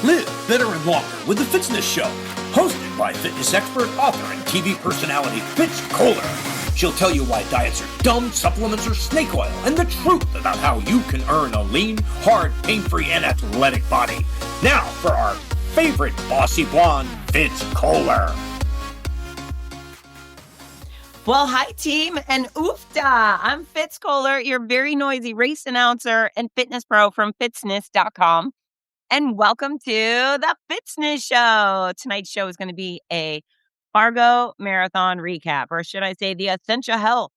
Live better and longer with the Fitzness Show, hosted by fitness expert, author, and TV personality Fitz Koehler. She'll tell you why diets are dumb, supplements are snake oil, and the truth about how you can earn a lean, hard, pain-free, and athletic body. Now for our favorite bossy blonde, Fitz Koehler. Well, hi, team, and oofda. I'm Fitz Koehler, your very noisy race announcer and fitness pro from fitzness.com. And welcome to the Fitzness Show. Tonight's show is going to be a Fargo Marathon recap, or should I say the Essentia Health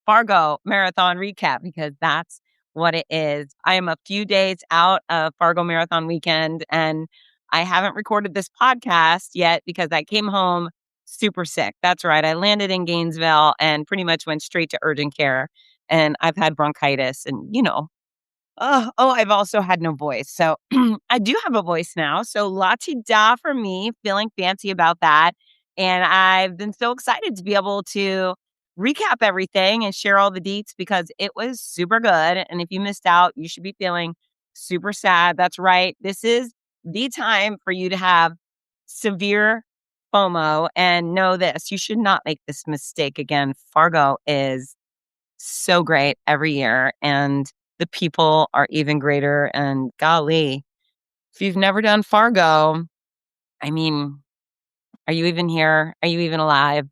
Fargo Marathon recap, because that's what it is. I am a few days out of Fargo Marathon weekend, and I haven't recorded this podcast yet because I came home super sick. That's right. I landed in Gainesville and pretty much went straight to urgent care. And I've had bronchitis and, I've also had no voice. So I do have a voice now. So la-ti-da for me, feeling fancy about that. And I've been so excited to be able to recap everything and share all the deets because it was super good. And if you missed out, you should be feeling super sad. That's right. This is the time for you to have severe FOMO and know this. You should not make this mistake again. Fargo is so great every year. And the people are even greater. And golly, if you've never done Fargo, I mean, are you even here? Are you even alive?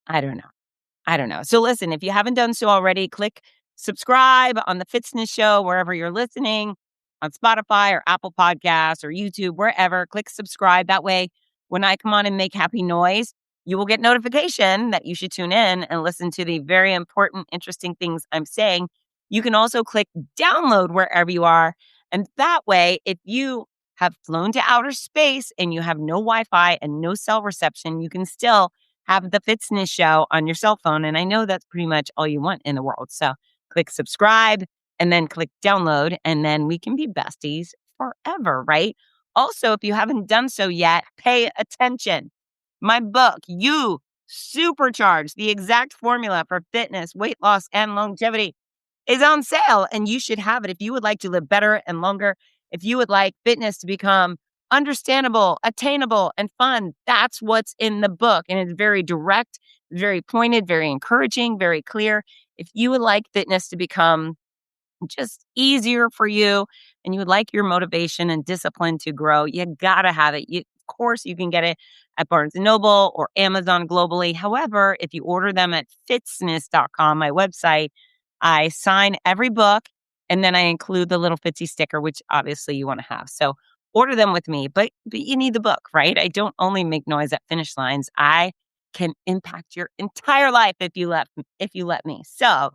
I don't know. So listen, if you haven't done so already, click subscribe on the Fitzness Show, wherever you're listening, on Spotify or Apple Podcasts or YouTube, wherever. Click subscribe. That way, when I come on and make happy noise, you will get notification that you should tune in and listen to the very important, interesting things I'm saying. You can also click download wherever you are. And that way, if you have flown to outer space and you have no Wi-Fi and no cell reception, you can still have the Fitzness Show on your cell phone. And I know that's pretty much all you want in the world. So click subscribe and then click download, and then we can be besties forever, right? Also, if you haven't done so yet, pay attention. My book, You Supercharge, the exact formula for fitness, weight loss, and longevity, is on sale, and you should have it if you would like to live better and longer. If you would like fitness to become understandable, attainable, and fun, that's what's in the book. And it's very direct, very pointed, very encouraging, very clear. If you would like fitness to become just easier for you and you would like your motivation and discipline to grow, you gotta have it. Of course, you can get it at Barnes & Noble or Amazon globally. However, if you order them at fitzness.com, my website, I sign every book and then I include the little Fitzy sticker, which obviously you want to have. So order them with me, but you need the book, right? I don't only make noise at finish lines. I can impact your entire life if you let me. So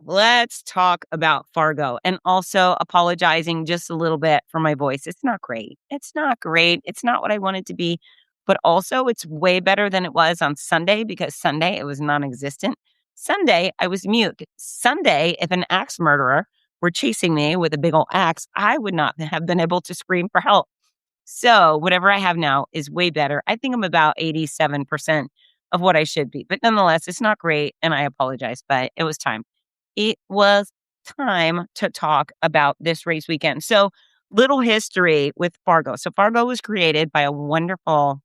let's talk about Fargo, and also apologizing just a little bit for my voice. It's not great. It's not what I want it to be, but also it's way better than it was on Sunday, because Sunday it was non-existent. Sunday, I was mute. Sunday, if an axe murderer were chasing me with a big old axe, I would not have been able to scream for help. So whatever I have now is way better. I think I'm about 87% of what I should be. But nonetheless, it's not great, and I apologize, but it was time. It was time to talk about this race weekend. So little history with Fargo. So Fargo was created by a wonderful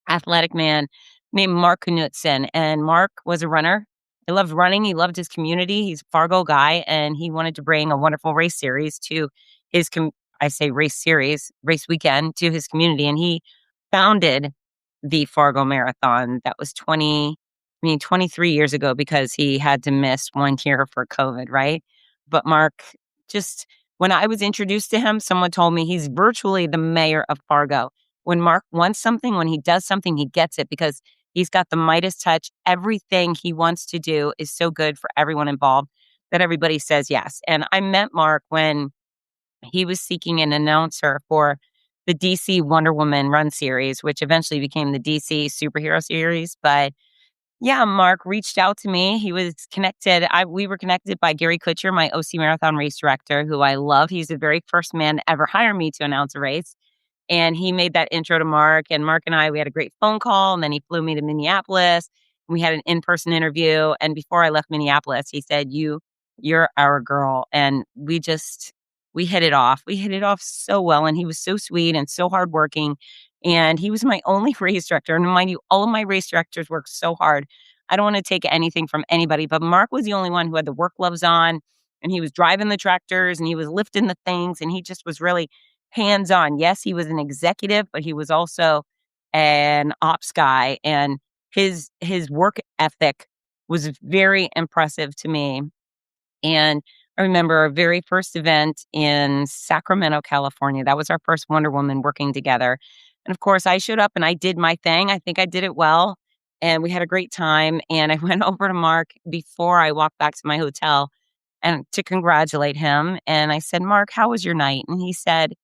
athletic man named Mark Knutson, and Mark was a runner. He loved running. He loved his community. He's a Fargo guy, and he wanted to bring a wonderful race series to his, race weekend to his community. And he founded the Fargo Marathon. That was 23 years ago, because he had to miss 1 year for COVID, right? But Mark, when I was introduced to him, someone told me he's virtually the mayor of Fargo. When Mark wants something, when he does something, he gets it because he's got the Midas touch. Everything he wants to do is so good for everyone involved that everybody says yes. And I met Mark when he was seeking an announcer for the DC Wonder Woman run series, which eventually became the DC superhero series. But yeah, Mark reached out to me. He was connected. We were connected by Gary Kutcher, my OC Marathon race director, who I love. He's the very first man to ever hire me to announce a race. And he made that intro to Mark. And Mark and I, we had a great phone call. And then he flew me to Minneapolis. And we had an in-person interview. And before I left Minneapolis, he said, you're our girl. And we we hit it off. We hit it off so well, and he was so sweet and so hardworking. And he was my only race director. And mind you, all of my race directors work so hard. I don't want to take anything from anybody, but Mark was the only one who had the work gloves on, and he was driving the tractors and he was lifting the things, and he just was really hands on. Yes, he was an executive, but he was also an ops guy, and his work ethic was very impressive to me. And I remember our very first event in Sacramento, California. That was our first Wonder Woman working together. And of course, I showed up and I did my thing. I think I did it well. And we had a great time. And I went over to Mark before I walked back to my hotel and to congratulate him. And I said, Mark, how was your night? And he said,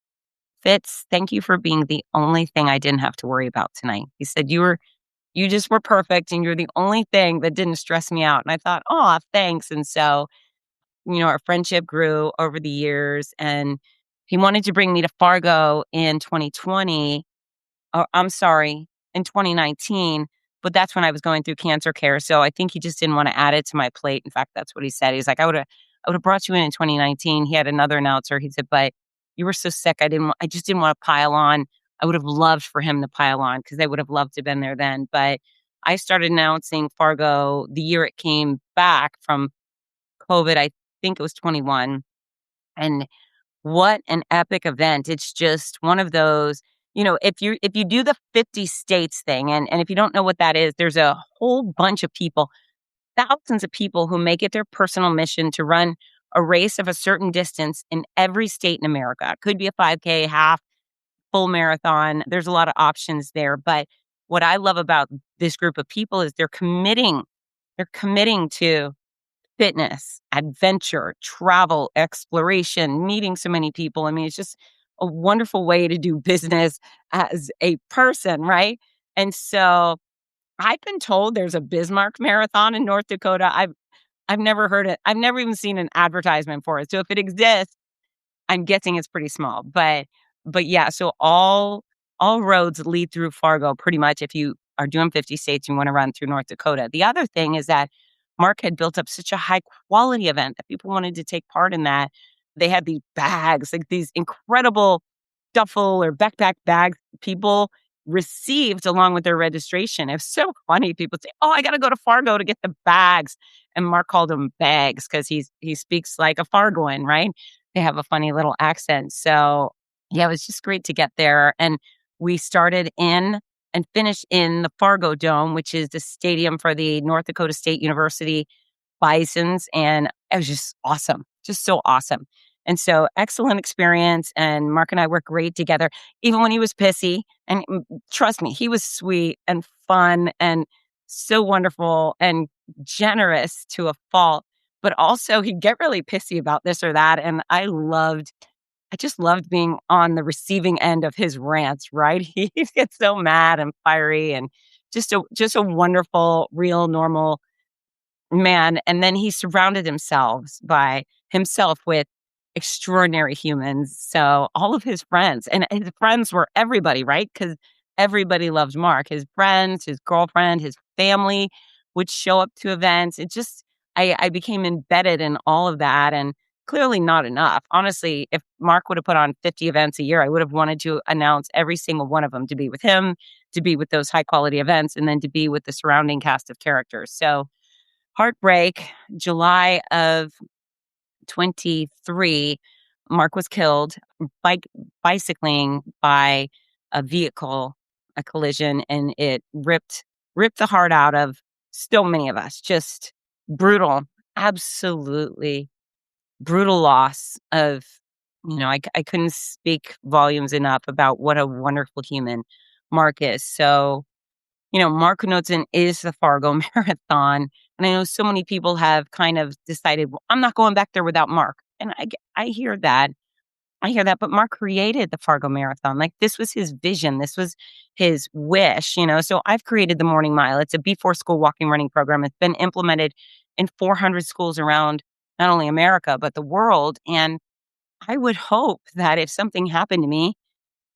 Fitz, thank you for being the only thing I didn't have to worry about tonight. He said, you just were perfect and you're the only thing that didn't stress me out. And I thought, oh, thanks. And so, our friendship grew over the years, and he wanted to bring me to Fargo in 2020. I'm sorry, in 2019, but that's when I was going through cancer care. So I think he just didn't want to add it to my plate. In fact, that's what he said. He's like, I would have brought you in 2019. He had another announcer. He said, but you were so sick. I just didn't want to pile on. I would have loved for him to pile on because I would have loved to have been there then. But I started announcing Fargo the year it came back from COVID. I think it was 21. And what an epic event. It's just one of those, if you do the 50 states thing, and if you don't know what that is, there's a whole bunch of people, thousands of people who make it their personal mission to run a race of a certain distance in every state in America. It could be a 5K, half, full marathon. There's a lot of options there. But what I love about this group of people is they're committing to fitness, adventure, travel, exploration, meeting so many people. I mean, it's just a wonderful way to do business as a person, right? And so I've been told there's a Bismarck Marathon in North Dakota. I've never heard it. I've never even seen an advertisement for it. So if it exists, I'm guessing it's pretty small. But yeah, so all roads lead through Fargo pretty much if you are doing 50 states and you want to run through North Dakota. The other thing is that Mark had built up such a high quality event that people wanted to take part in that. They had these bags, like these incredible duffel or backpack bags people received along with their registration. It was so funny. People say, oh, I got to go to Fargo to get the bags. And Mark called them bags because he speaks like a Fargoan, right? They have a funny little accent. So yeah, it was just great to get there. And we started in and finished in the Fargo Dome, which is the stadium for the North Dakota State University Bisons. And it was just awesome, just so awesome. And so excellent experience. And Mark and I worked great together, even when he was pissy. And trust me, he was sweet and fun and so wonderful and generous to a fault. But also he'd get really pissy about this or that. And I just loved being on the receiving end of his rants, right? He gets so mad and fiery and just a wonderful, real, normal man. And then he surrounded himself with extraordinary humans. So all of his friends, and his friends were everybody, right? Because everybody loved Mark. His friends, his girlfriend, his family would show up to events. I became embedded in all of that, and clearly not enough. Honestly, if Mark would have put on 50 events a year, I would have wanted to announce every single one of them, to be with him, to be with those high quality events, and then to be with the surrounding cast of characters. So heartbreak, July of 23, Mark was killed bicycling by a vehicle, a collision, and it ripped the heart out of so many of us. Just brutal, absolutely brutal loss of, I couldn't speak volumes enough about what a wonderful human Mark is. So, Mark Knutson is the Fargo Marathon. And I know so many people have kind of decided, well, I'm not going back there without Mark. And I hear that. But Mark created the Fargo Marathon. Like, this was his vision. This was his wish, So I've created the Morning Mile. It's a before school walking running program. It's been implemented in 400 schools around not only America, but the world. And I would hope that if something happened to me,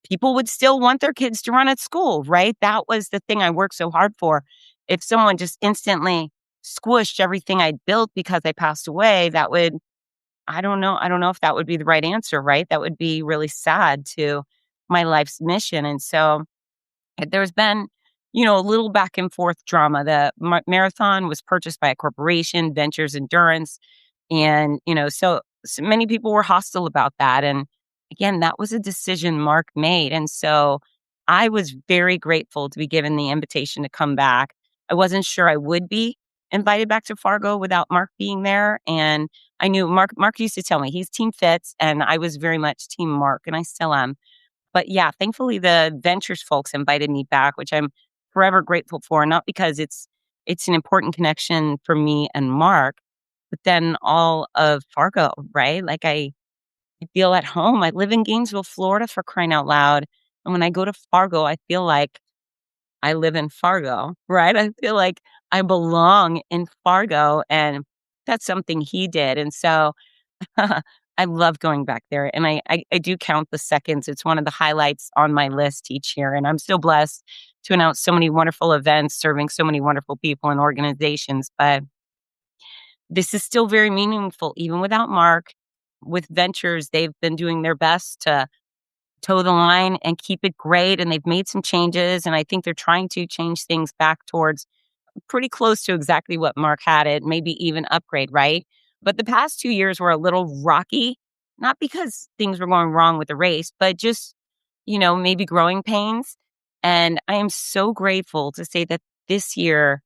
people would still want their kids to run at school, right? That was the thing I worked so hard for. If someone just instantly squished everything I'd built because I passed away, that would I don't know. I don't know if that would be the right answer, right? That would be really sad to my life's mission. And so there's been, a little back and forth drama. The marathon was purchased by a corporation, Ventures Endurance. And, so many people were hostile about that. And again, that was a decision Mark made. And so I was very grateful to be given the invitation to come back. I wasn't sure I would be invited back to Fargo without Mark being there. And I knew Mark used to tell me he's Team Fitz, and I was very much Team Mark, and I still am. But yeah, thankfully the Ventures folks invited me back, which I'm forever grateful for, not because it's an important connection for me and Mark, but then all of Fargo, right? Like I feel at home. I live in Gainesville, Florida, for crying out loud. And when I go to Fargo, I feel like I live in Fargo, right? I feel like I belong in Fargo, and that's something he did. And so I love going back there, and I do count the seconds. It's one of the highlights on my list each year, and I'm still blessed to announce so many wonderful events, serving so many wonderful people and organizations. But this is still very meaningful, even without Mark. With Ventures, they've been doing their best to toe the line and keep it great, and they've made some changes, and I think they're trying to change things back towards pretty close to exactly what Mark had it, maybe even upgrade, right? But the past 2 years were a little rocky, not because things were going wrong with the race, but just, maybe growing pains. And I am so grateful to say that this year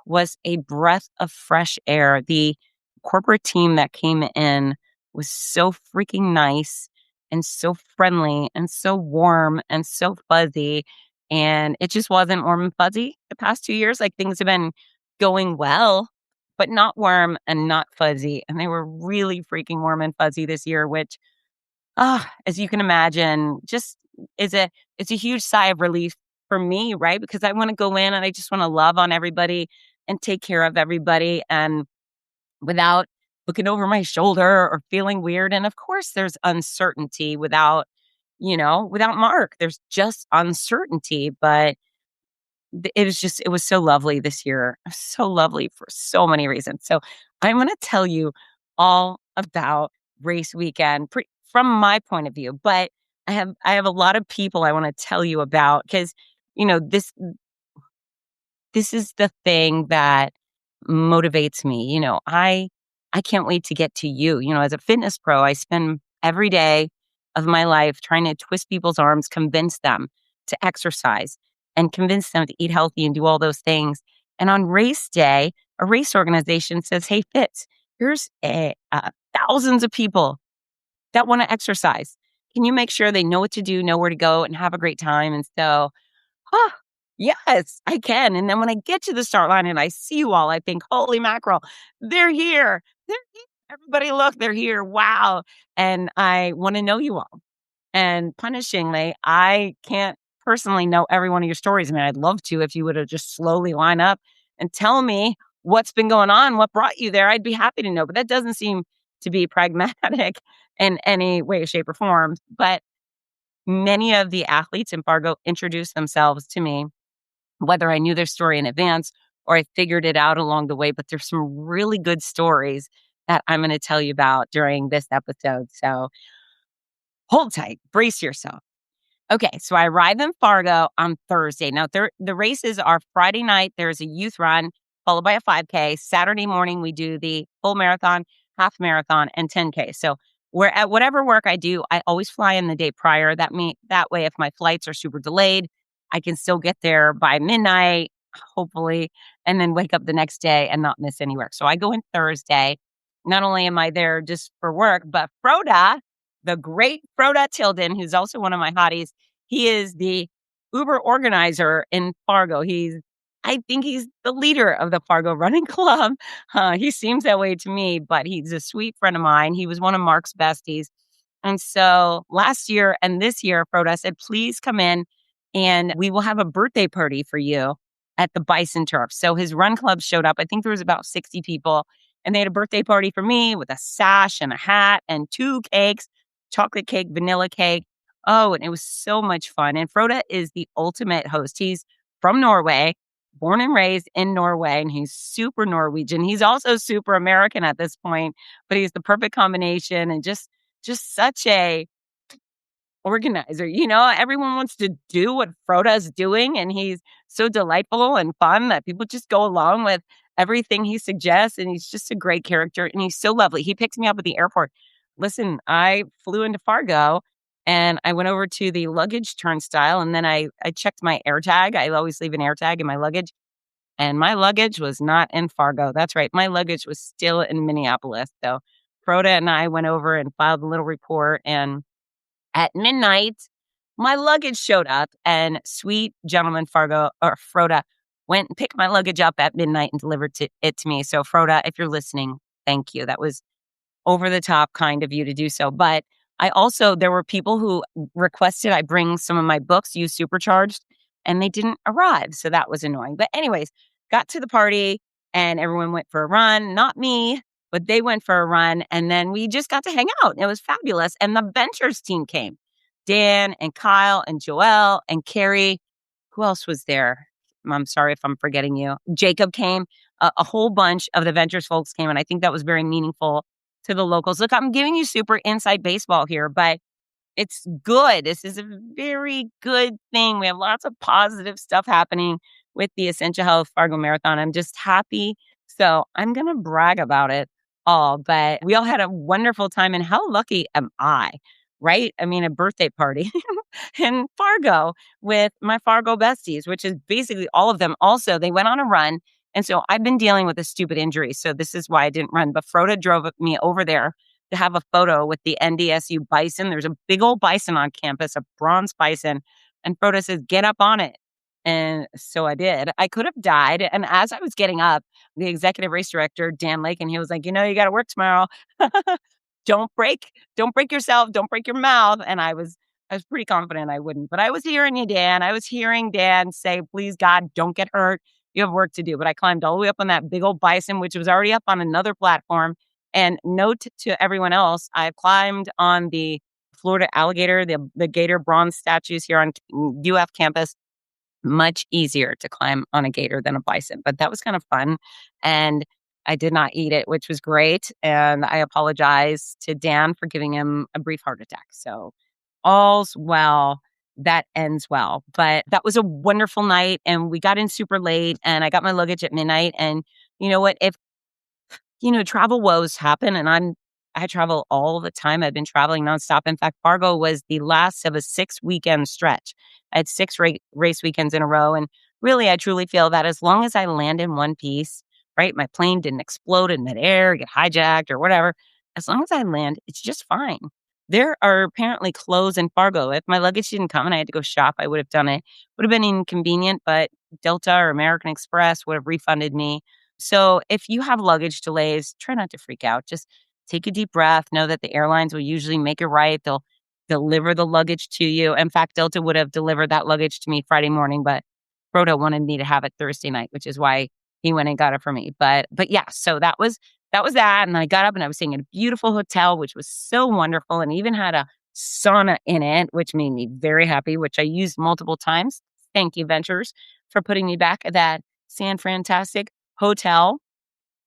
was a breath of fresh air. The corporate team that came in was so freaking nice and so friendly and so warm and so fuzzy. And it just wasn't warm and fuzzy the past 2 years. Like, things have been going well, but not warm and not fuzzy. And they were really freaking warm and fuzzy this year, which, as you can imagine, just is it's a huge sigh of relief for me, right? Because I want to go in and I just want to love on everybody and take care of everybody, and without looking over my shoulder or feeling weird. And of course, there's uncertainty without Mark. There's just uncertainty, but it was so lovely this year. So lovely for so many reasons. So I'm going to tell you all about race weekend from my point of view, but I have a lot of people I want to tell you about, because this is the thing that motivates me. I can't wait to get to you. As a fitness pro, I spend every day of my life trying to twist people's arms, convince them to exercise and convince them to eat healthy and do all those things. And on race day, a race organization says, "Hey, Fitz, here's thousands of people that want to exercise. Can you make sure they know what to do, know where to go, and have a great time?" And so, oh, yes, I can. And then when I get to the start line and I see you all, I think, holy mackerel, they're here. They're here. Everybody, look, they're here. Wow. And I want to know you all. And punishingly, I can't personally know every one of your stories. I mean, I'd love to if you would have just slowly line up and tell me what's been going on, what brought you there. I'd be happy to know. But that doesn't seem to be pragmatic in any way, shape, or form. But many of the athletes in Fargo introduced themselves to me, whether I knew their story in advance or I figured it out along the way. But there's some really good stories that I'm going to tell you about during this episode. So hold tight, brace yourself. Okay, so I arrive in Fargo on Thursday. Now, the races are Friday night. There's a youth run followed by a 5K. Saturday morning, we do the full marathon, half marathon, and 10K. So at whatever work I do, I always fly in the day prior. That way, if my flights are super delayed, I can still get there by midnight, hopefully, and then wake up the next day and not miss any work. So I go in Thursday. Not only am I there just for work, but Froda, the great Froda Tilden, who's also one of my hotties, he is the Uber organizer in Fargo. I think he's the leader of the Fargo Running Club. He seems that way to me, but he's a sweet friend of mine. He was one of Mark's besties. And so last year and this year, Froda said, "Please come in and we will have a birthday party for you at the Bison Turf." So his run club showed up. I think there was about 60 people. And they had a birthday party for me with a sash and a hat and 2 cakes, chocolate cake, vanilla cake. Oh, and it was so much fun. And Froda is the ultimate host. He's from Norway, born and raised in Norway, and he's super Norwegian. He's also super American at this point, but he's the perfect combination and just such a organizer. Everyone wants to do what Froda's doing, and he's so delightful and fun that people just go along with everything he suggests, and he's just a great character, and he's so lovely. He picks me up at the airport. Listen, I flew into Fargo, and I went over to the luggage turnstile, and then I checked my AirTag. I always leave an AirTag in my luggage, and my luggage was not in Fargo. That's right. My luggage was still in Minneapolis. So Froda and I went over and filed a little report, and at midnight, my luggage showed up, and sweet gentleman Froda went and picked my luggage up at midnight and delivered it to me. So Froda, if you're listening, thank you. That was over the top kind of you to do so. But there were people who requested I bring some of my books, Use Supercharged, and they didn't arrive. So that was annoying. But anyways, got to the party and everyone went for a run. Not me, but they went for a run. And then we just got to hang out. It was fabulous. And the Ventures team came. Dan and Kyle and Joelle and Carrie. Who else was there? I'm sorry if I'm forgetting you. Jacob came. A whole bunch of the Ventures folks came. And I think that was very meaningful to the locals. Look, I'm giving you super inside baseball here, but it's good. This is a very good thing. We have lots of positive stuff happening with the Essentia Health Fargo Marathon. I'm just happy. So I'm going to brag about it all, but we all had a wonderful time. And how lucky am I, right? I mean, a birthday party in Fargo with my Fargo besties, which is basically all of them. Also, they went on a run. And so I've been dealing with a stupid injury. So this is why I didn't run. But Froda drove me over there to have a photo with the NDSU bison. There's a big old bison on campus, a bronze bison. And Froda says, get up on it. And so I did. I could have died. And as I was getting up, the executive race director, Dan Lake, and he was like, you got to work tomorrow. Don't break yourself. Don't break your mouth. And I was pretty confident I wouldn't. But I was hearing you, Dan. I was hearing Dan say, please, God, don't get hurt. You have work to do. But I climbed all the way up on that big old bison, which was already up on another platform. And note to everyone else, I've climbed on the Florida alligator, the gator bronze statues here on UF campus. Much easier to climb on a gator than a bison. But that was kind of fun. And I did not eat it, which was great. And I apologize to Dan for giving him a brief heart attack. So all's well that ends well. But that was a wonderful night. And we got in super late and I got my luggage at midnight. And you know what? If, travel woes happen and I travel all the time. I've been traveling nonstop. In fact, Fargo was the last of a 6-weekend stretch. I had 6 race weekends in a row. And really, I truly feel that as long as I land in one piece, right? My plane didn't explode in midair, get hijacked or whatever. As long as I land, it's just fine. There are apparently clothes in Fargo. If my luggage didn't come and I had to go shop, I would have done it. Would have been inconvenient, but Delta or American Express would have refunded me. So if you have luggage delays, try not to freak out. Just take a deep breath. Know that the airlines will usually make it right. They'll deliver the luggage to you. In fact, Delta would have delivered that luggage to me Friday morning, but Frodo wanted me to have it Thursday night, which is why he went and got it for me. But yeah, so that was that. And I got up and I was staying in a beautiful hotel, which was so wonderful and even had a sauna in it, which made me very happy, which I used multiple times. Thank you, Ventures, for putting me back at that San Frantastic hotel.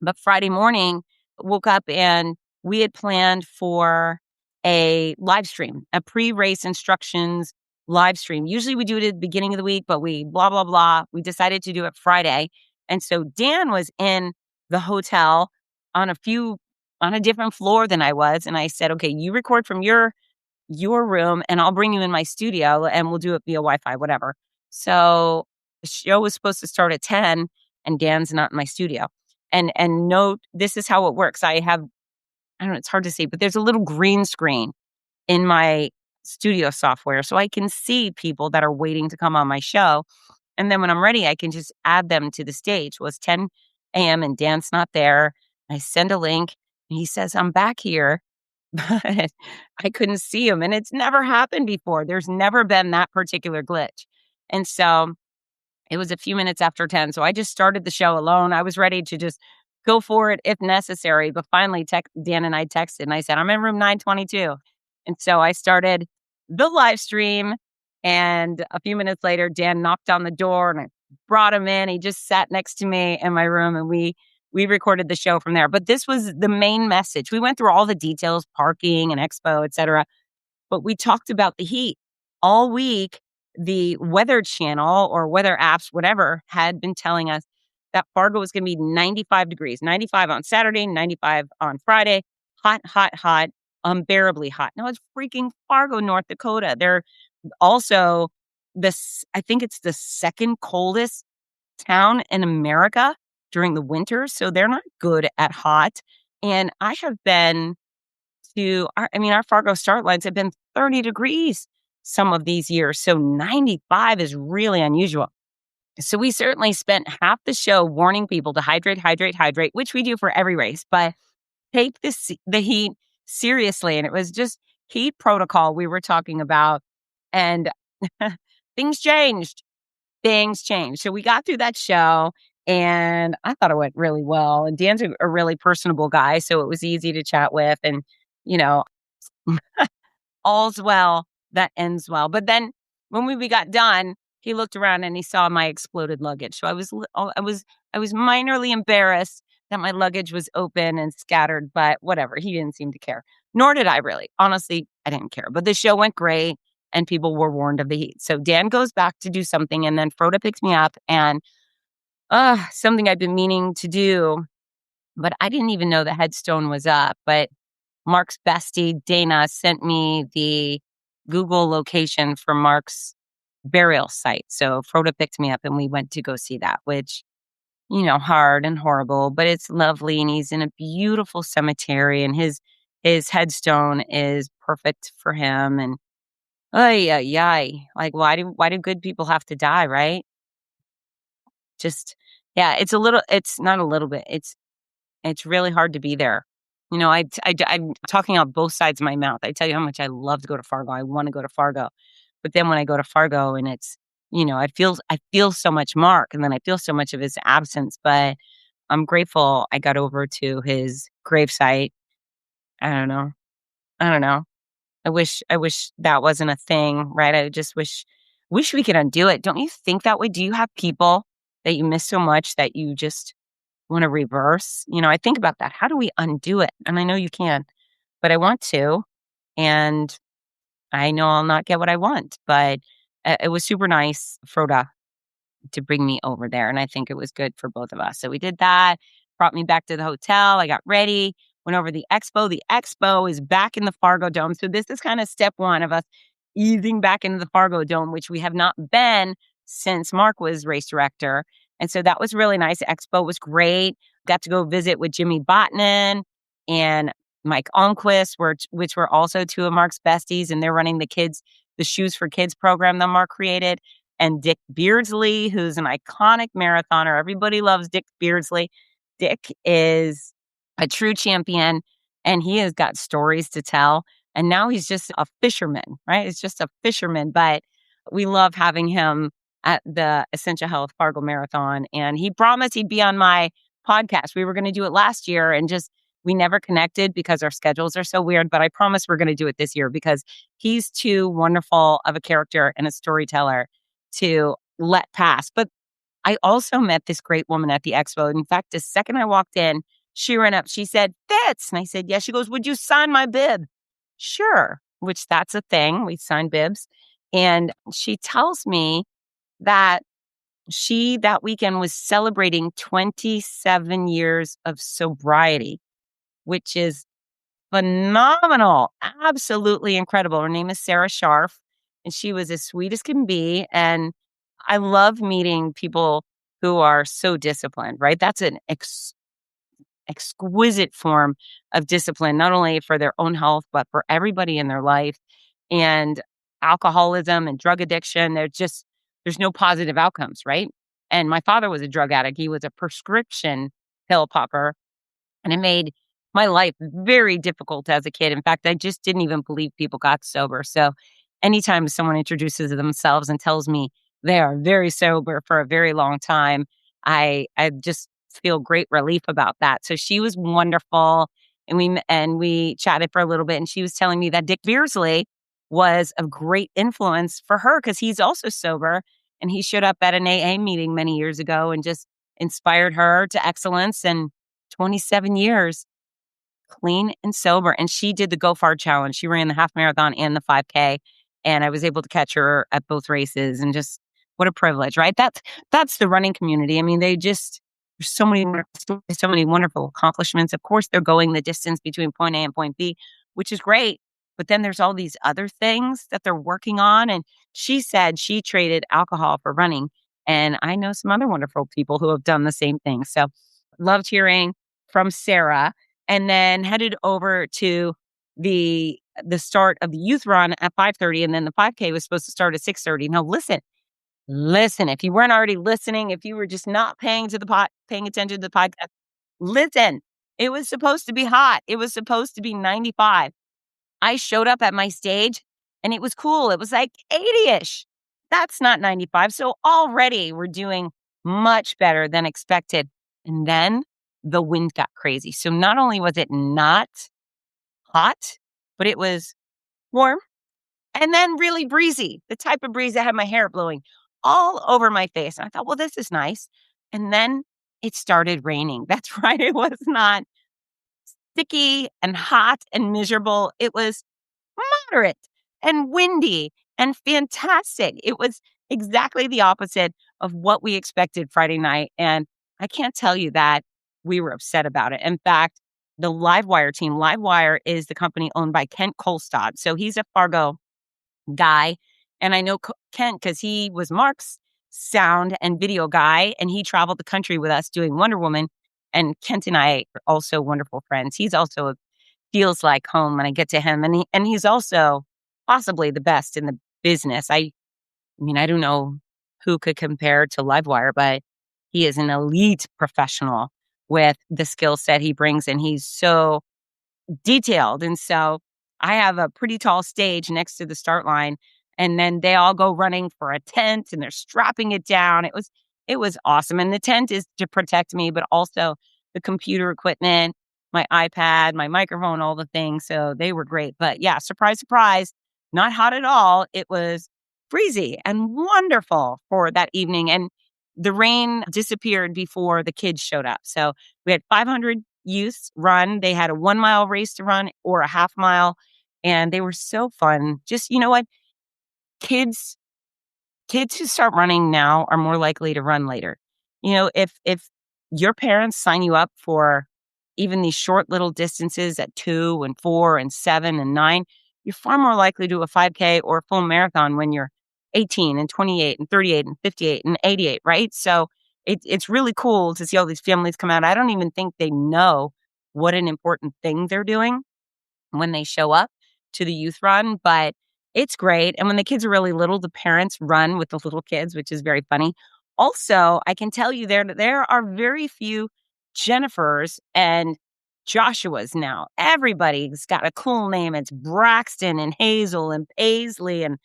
But Friday morning, woke up and we had planned for a live stream, a pre-race instructions live stream. Usually we do it at the beginning of the week, but we blah, blah, blah. We decided to do it Friday. And so Dan was in the hotel on a different floor than I was. And I said, okay, you record from your room and I'll bring you in my studio and we'll do it via Wi-Fi, whatever. So the show was supposed to start at 10 and Dan's not in my studio. And note, this is how it works. I don't know, it's hard to see, but there's a little green screen in my studio software. So I can see people that are waiting to come on my show. And then when I'm ready, I can just add them to the stage. Well, it's 10 a.m. and Dan's not there. I send a link and he says, I'm back here. But I couldn't see him. And it's never happened before. There's never been that particular glitch. And so it was a few minutes after 10. So I just started the show alone. I was ready to just go for it if necessary. But finally, Dan and I texted and I said, I'm in room 922. And so I started the live stream. And a few minutes later, Dan knocked on the door and I brought him in. He just sat next to me in my room, and we recorded the show from there. But this was the main message. We went through all the details, parking and expo, et cetera. But we talked about the heat all week. The Weather Channel or weather apps, whatever, had been telling us that Fargo was going to be 95 degrees, 95 on Saturday, 95 on Friday. Hot, hot, hot, unbearably hot. Now it's freaking Fargo, North Dakota. They're also I think it's the second coldest town in America during the winter. So they're not good at hot. And I have been our Fargo start lines have been 30 degrees some of these years. So 95 is really unusual. So we certainly spent half the show warning people to hydrate, hydrate, hydrate, which we do for every race, but take the heat seriously. And it was just heat protocol we were talking about. And things changed. Things changed. So we got through that show, and I thought it went really well. And Dan's a really personable guy, so it was easy to chat with. And, you know, all's well that ends well. But then when we got done, he looked around and he saw my exploded luggage. So I was minorly embarrassed that my luggage was open and scattered, but whatever. He didn't seem to care. Nor did I really. Honestly, I didn't care. But the show went great and people were warned of the heat. So Dan goes back to do something, and then Froda picks me up, and something I've been meaning to do, but I didn't even know the headstone was up. But Mark's bestie, Dana, sent me the Google location for Mark's burial site. So Froda picked me up and we went to go see that, which, hard and horrible, but it's lovely. And he's in a beautiful cemetery, and his headstone is perfect for him. And like, why do good people have to die, right? Just, yeah, it's not a little bit. It's really hard to be there. I'm talking out both sides of my mouth. I tell you how much I love to go to Fargo. I want to go to Fargo. But then when I go to Fargo and it's, I feel so much Mark, and then I feel so much of his absence. But I'm grateful I got over to his gravesite. I don't know. I don't know. I wish that wasn't a thing, right? I just wish we could undo it. Don't you think that way? Do you have people that you miss so much that you just want to reverse? I think about that. How do we undo it? And I know you can, but I want to. And I know I'll not get what I want, but it was super nice, Froda, to bring me over there. And I think it was good for both of us. So we did that, brought me back to the hotel. I got ready, went over the expo. The expo is back in the Fargo Dome. So this is kind of step one of us easing back into the Fargo Dome, which we have not been since Mark was race director. And so that was really nice. Expo was great. Got to go visit with Jimmy Botnan and Mike Onquist, which were also two of Mark's besties, and they're running the Shoes for Kids program that Mark created. And Dick Beardsley, who's an iconic marathoner. Everybody loves Dick Beardsley. Dick is a true champion, and he has got stories to tell. And now he's just a fisherman, right? He's just a fisherman, but we love having him at the Essentia Health Fargo Marathon. And he promised he'd be on my podcast. We were going to do it last year, and we never connected because our schedules are so weird. But I promise we're going to do it this year because he's too wonderful of a character and a storyteller to let pass. But I also met this great woman at the expo. In fact, the second I walked in, she ran up. She said, "Fitz." And I said, "Yes." She goes, "Would you sign my bib?" Sure, which that's a thing. We sign bibs. And she tells me that she, that weekend, was celebrating 27 years of sobriety, which is phenomenal. Absolutely incredible. Her name is Sarah Scharf, and she was as sweet as can be. And I love meeting people who are so disciplined, right? That's an exquisite form of discipline, not only for their own health, but for everybody in their life. And alcoholism and drug addiction, there's no positive outcomes, right? And my father was a drug addict. He was a prescription pill popper, and it made my life very difficult as a kid. In fact, I just didn't even believe people got sober. So anytime someone introduces themselves and tells me they are very sober for a very long time, I just feel great relief about that. So she was wonderful, and we chatted for a little bit, and she was telling me that Dick Beardsley was a great influence for her because he's also sober, And he showed up at an AA meeting many years ago and just inspired her to excellence. And 27 years, clean and sober. And she did the Go Far Challenge. She ran the half marathon and the 5K. And I was able to catch her at both races, and just what a privilege, right? That's the running community. I mean, there's so many wonderful accomplishments. Of course, they're going the distance between point A and point B, which is great. But then there's all these other things that they're working on. And she said she traded alcohol for running. And I know some other wonderful people who have done the same thing. So loved hearing from Sarah, and then headed over to the start of the youth run at 5:30, and then the 5K was supposed to start at 6:30. Now listen, if you weren't already listening, if you were just not paying attention to the podcast, listen. It was supposed to be hot. It was supposed to be 95. I showed up at my stage and it was cool. It was like 80-ish. That's not 95. So already we're doing much better than expected. And then the wind got crazy. So not only was it not hot, but it was warm and then really breezy, the type of breeze that had my hair blowing all over my face. And I thought, well, this is nice. And then it started raining. That's right. It was not sticky and hot and miserable. It was moderate and windy and fantastic. It was exactly the opposite of what we expected Friday night. And I can't tell you that we were upset about it. In fact, the Livewire team, Livewire is the company owned by Kent Kolstad. So he's a Fargo guy. And I know Kent because he was Mark's sound and video guy, and he traveled the country with us doing Wonder Woman. And Kent and I are also wonderful friends. He's also feels like home when I get to him. And he's also possibly the best in the business. I mean, I don't know who could compare to Livewire, but he is an elite professional with the skill set he brings, and he's so detailed. And so I have a pretty tall stage next to the start line, and then they all go running for a tent and they're strapping it down. It was awesome. And the tent is to protect me, but also the computer equipment, my iPad, my microphone, all the things. So they were great. But yeah, surprise, surprise, not hot at all. It was breezy and wonderful for that evening. And the rain disappeared before the kids showed up. So we had 500 youths run. They had a 1 mile race to run or a half mile. And they were so fun. Just, you know what? Kids who start running now are more likely to run later. You know, if your parents sign you up for even these short little distances at 2 and 4 and 7 and 9, you're far more likely to do a 5K or a full marathon when you're 18 and 28 and 38 and 58 and 88, right? So it's really cool to see all these families come out. I don't even think they know what an important thing they're doing when they show up to the youth run, but it's great. And when the kids are really little, the parents run with the little kids, which is very funny. Also, I can tell you there are very few Jennifers and Joshuas now. Everybody's got a cool name. It's Braxton and Hazel and Paisley and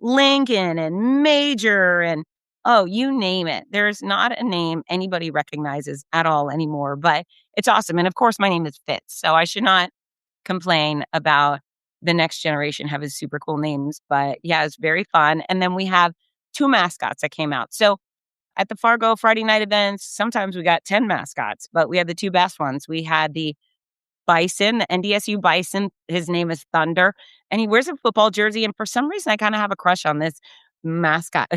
Lincoln and Major and oh, you name it. There's not a name anybody recognizes at all anymore, but it's awesome. And of course, my name is Fitz, so I should not complain about the next generation having super cool names. But yeah, it's very fun. And then we have 2 mascots that came out. So at the Fargo Friday night events, sometimes we got 10 mascots, but we had the 2 best ones. We had the Bison, the NDSU Bison. His name is Thunder, and he wears a football jersey. And for some reason, I kind of have a crush on this mascot.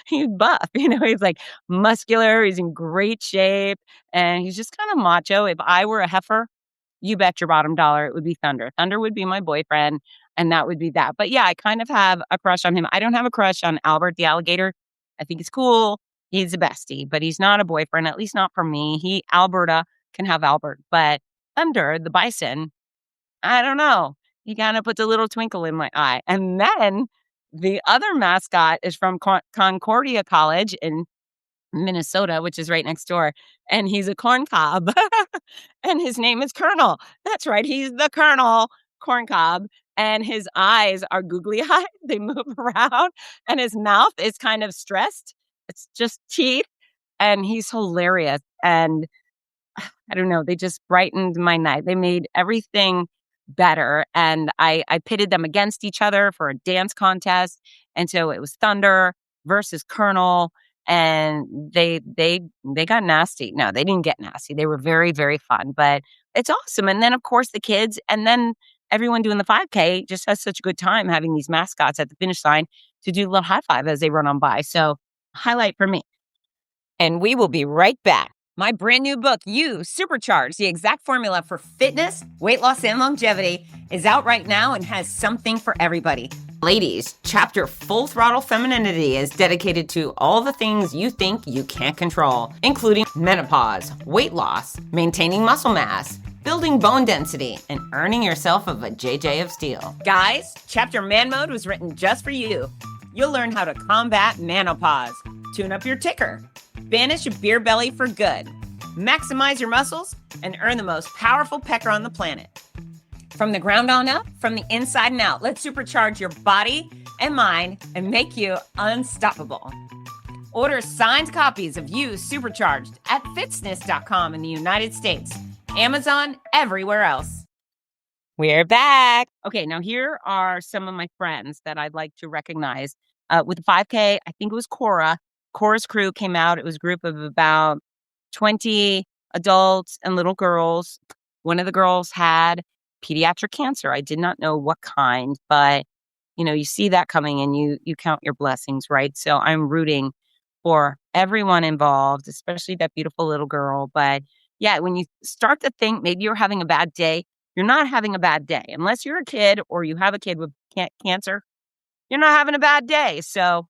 He's buff, he's like muscular. He's in great shape, and he's just kind of macho. If I were a heifer, you bet your bottom dollar it would be Thunder. Thunder would be my boyfriend, and that would be that. But yeah, I kind of have a crush on him. I don't have a crush on Albert the alligator. I think he's cool. He's a bestie, but he's not a boyfriend, at least not for me. Alberta can have Albert, but Thunder, the bison, I don't know. He kind of puts a little twinkle in my eye. And then the other mascot is from Concordia College in Minnesota, which is right next door. And he's a corn cob. And his name is Colonel. That's right. He's the Colonel corn cob. And his eyes are googly eyed. They move around. And his mouth is kind of stressed. It's just teeth. And he's hilarious. And I don't know. They just brightened my night. They made everything better. And I pitted them against each other for a dance contest. And so it was Thunder versus Colonel, and they got nasty. No, they didn't get nasty. They were very, very fun, but it's awesome. And then, of course, the kids, and then everyone doing the 5K just has such a good time having these mascots at the finish line to do a little high five as they run on by. So, highlight for me. And we will be right back. My brand new book, You Supercharge, the exact formula for fitness, weight loss, and longevity, is out right now and has something for everybody. Ladies, chapter Full Throttle Femininity is dedicated to all the things you think you can't control, including menopause, weight loss, maintaining muscle mass, building bone density, and earning yourself a JJ of steel. Guys, chapter Man Mode was written just for you. You'll learn how to combat menopause, tune up your ticker, banish a beer belly for good, maximize your muscles, and earn the most powerful pecker on the planet. From the ground on up, from the inside and out, let's supercharge your body and mind and make you unstoppable. Order signed copies of You Supercharged at fitzness.com in the United States, Amazon, everywhere else. We're back. Okay, now here are some of my friends that I'd like to recognize. With the 5K, I think it was Cora. Cora's crew came out. It was a group of about 20 adults and little girls. One of the girls had pediatric cancer. I did not know what kind, but you see that coming and you count your blessings, right? So I'm rooting for everyone involved, especially that beautiful little girl. But yeah, when you start to think maybe you're having a bad day, you're not having a bad day. Unless you're a kid or you have a kid with cancer, you're not having a bad day. So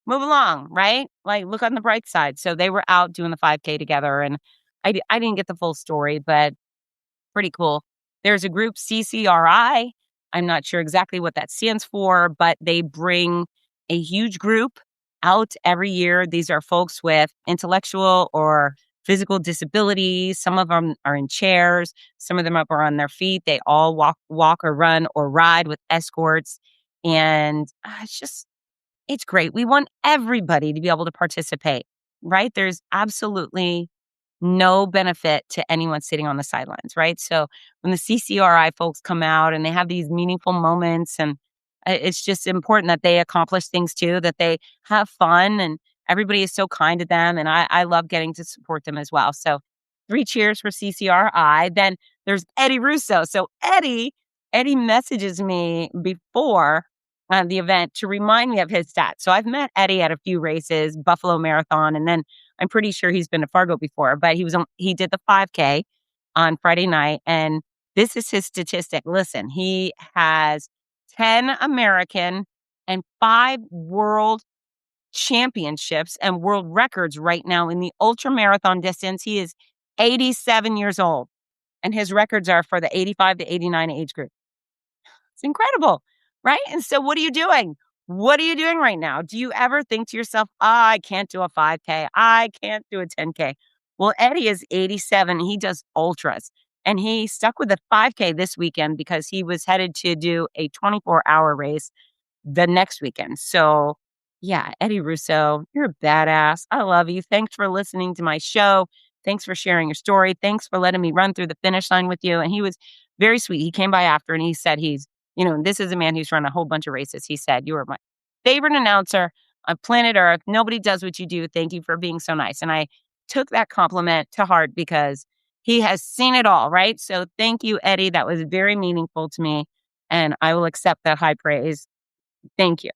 move along, right? Like, look on the bright side. So they were out doing the 5K together, and I didn't get the full story, but pretty cool. There's a group, CCRI. I'm not sure exactly what that stands for, but they bring a huge group out every year. These are folks with intellectual or physical disabilities. Some of them are in chairs. Some of them are on their feet. They all walk or run or ride with escorts. And it's great. We want everybody to be able to participate, right? There's absolutely no benefit to anyone sitting on the sidelines, right? So when the CCRI folks come out and they have these meaningful moments, and it's just important that they accomplish things too, that they have fun, and everybody is so kind to them. And I love getting to support them as well. So 3 cheers for CCRI. Then there's Eddie Russo. So Eddie messages me before the event to remind me of his stats. So I've met Eddie at a few races, Buffalo Marathon, and then I'm pretty sure he's been to Fargo before, but he did the 5K on Friday night, and this is his statistic. Listen, he has 10 American and 5 world championships and world records right now in the ultra marathon distance. He is 87 years old, and his records are for the 85 to 89 age group. It's incredible, right? And so what are you doing? What are you doing right now? Do you ever think to yourself, I can't do a 5K. I can't do a 10K. Well, Eddie is 87. He does ultras, and he stuck with the 5K this weekend because he was headed to do a 24-hour race the next weekend. So yeah, Eddie Russo, you're a badass. I love you. Thanks for listening to my show. Thanks for sharing your story. Thanks for letting me run through the finish line with you. And he was very sweet. He came by after and he said this is a man who's run a whole bunch of races. He said, you are my favorite announcer on planet Earth. Nobody does what you do. Thank you for being so nice. And I took that compliment to heart because he has seen it all, right? So thank you, Eddie. That was very meaningful to me. And I will accept that high praise. Thank you.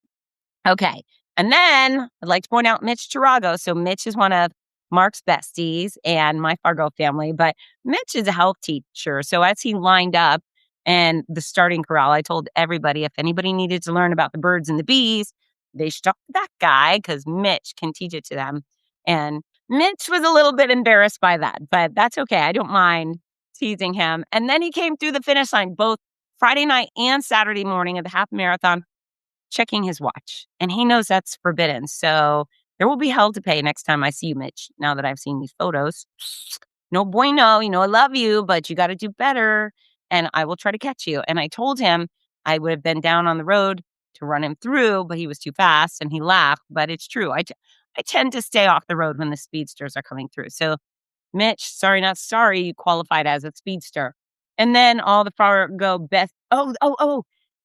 Okay. And then I'd like to point out Mitch Tarago. So Mitch is one of Mark's besties and my Fargo family, but Mitch is a health teacher. So as he lined up and the starting corral, I told everybody if anybody needed to learn about the birds and the bees, they stuck to that guy because Mitch can teach it to them. And Mitch was a little bit embarrassed by that, but that's okay. I don't mind teasing him. And then he came through the finish line both Friday night and Saturday morning of the half marathon, checking his watch. And he knows that's forbidden. So there will be hell to pay next time I see you, Mitch, now that I've seen these photos. No bueno, I love you, but you got to do better. And I will try to catch you. And I told him I would have been down on the road to run him through, but he was too fast and he laughed. But it's true. I tend to stay off the road when the speedsters are coming through. So Mitch, sorry, not sorry, you qualified as a speedster. And then all the Fargo best.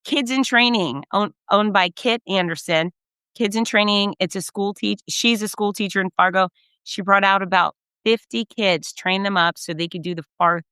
Kids in Training, owned by Kit Anderson. kids in training. It's a school teach. She's a school teacher in Fargo. She brought out about 50 kids, trained them up so they could do the Fargo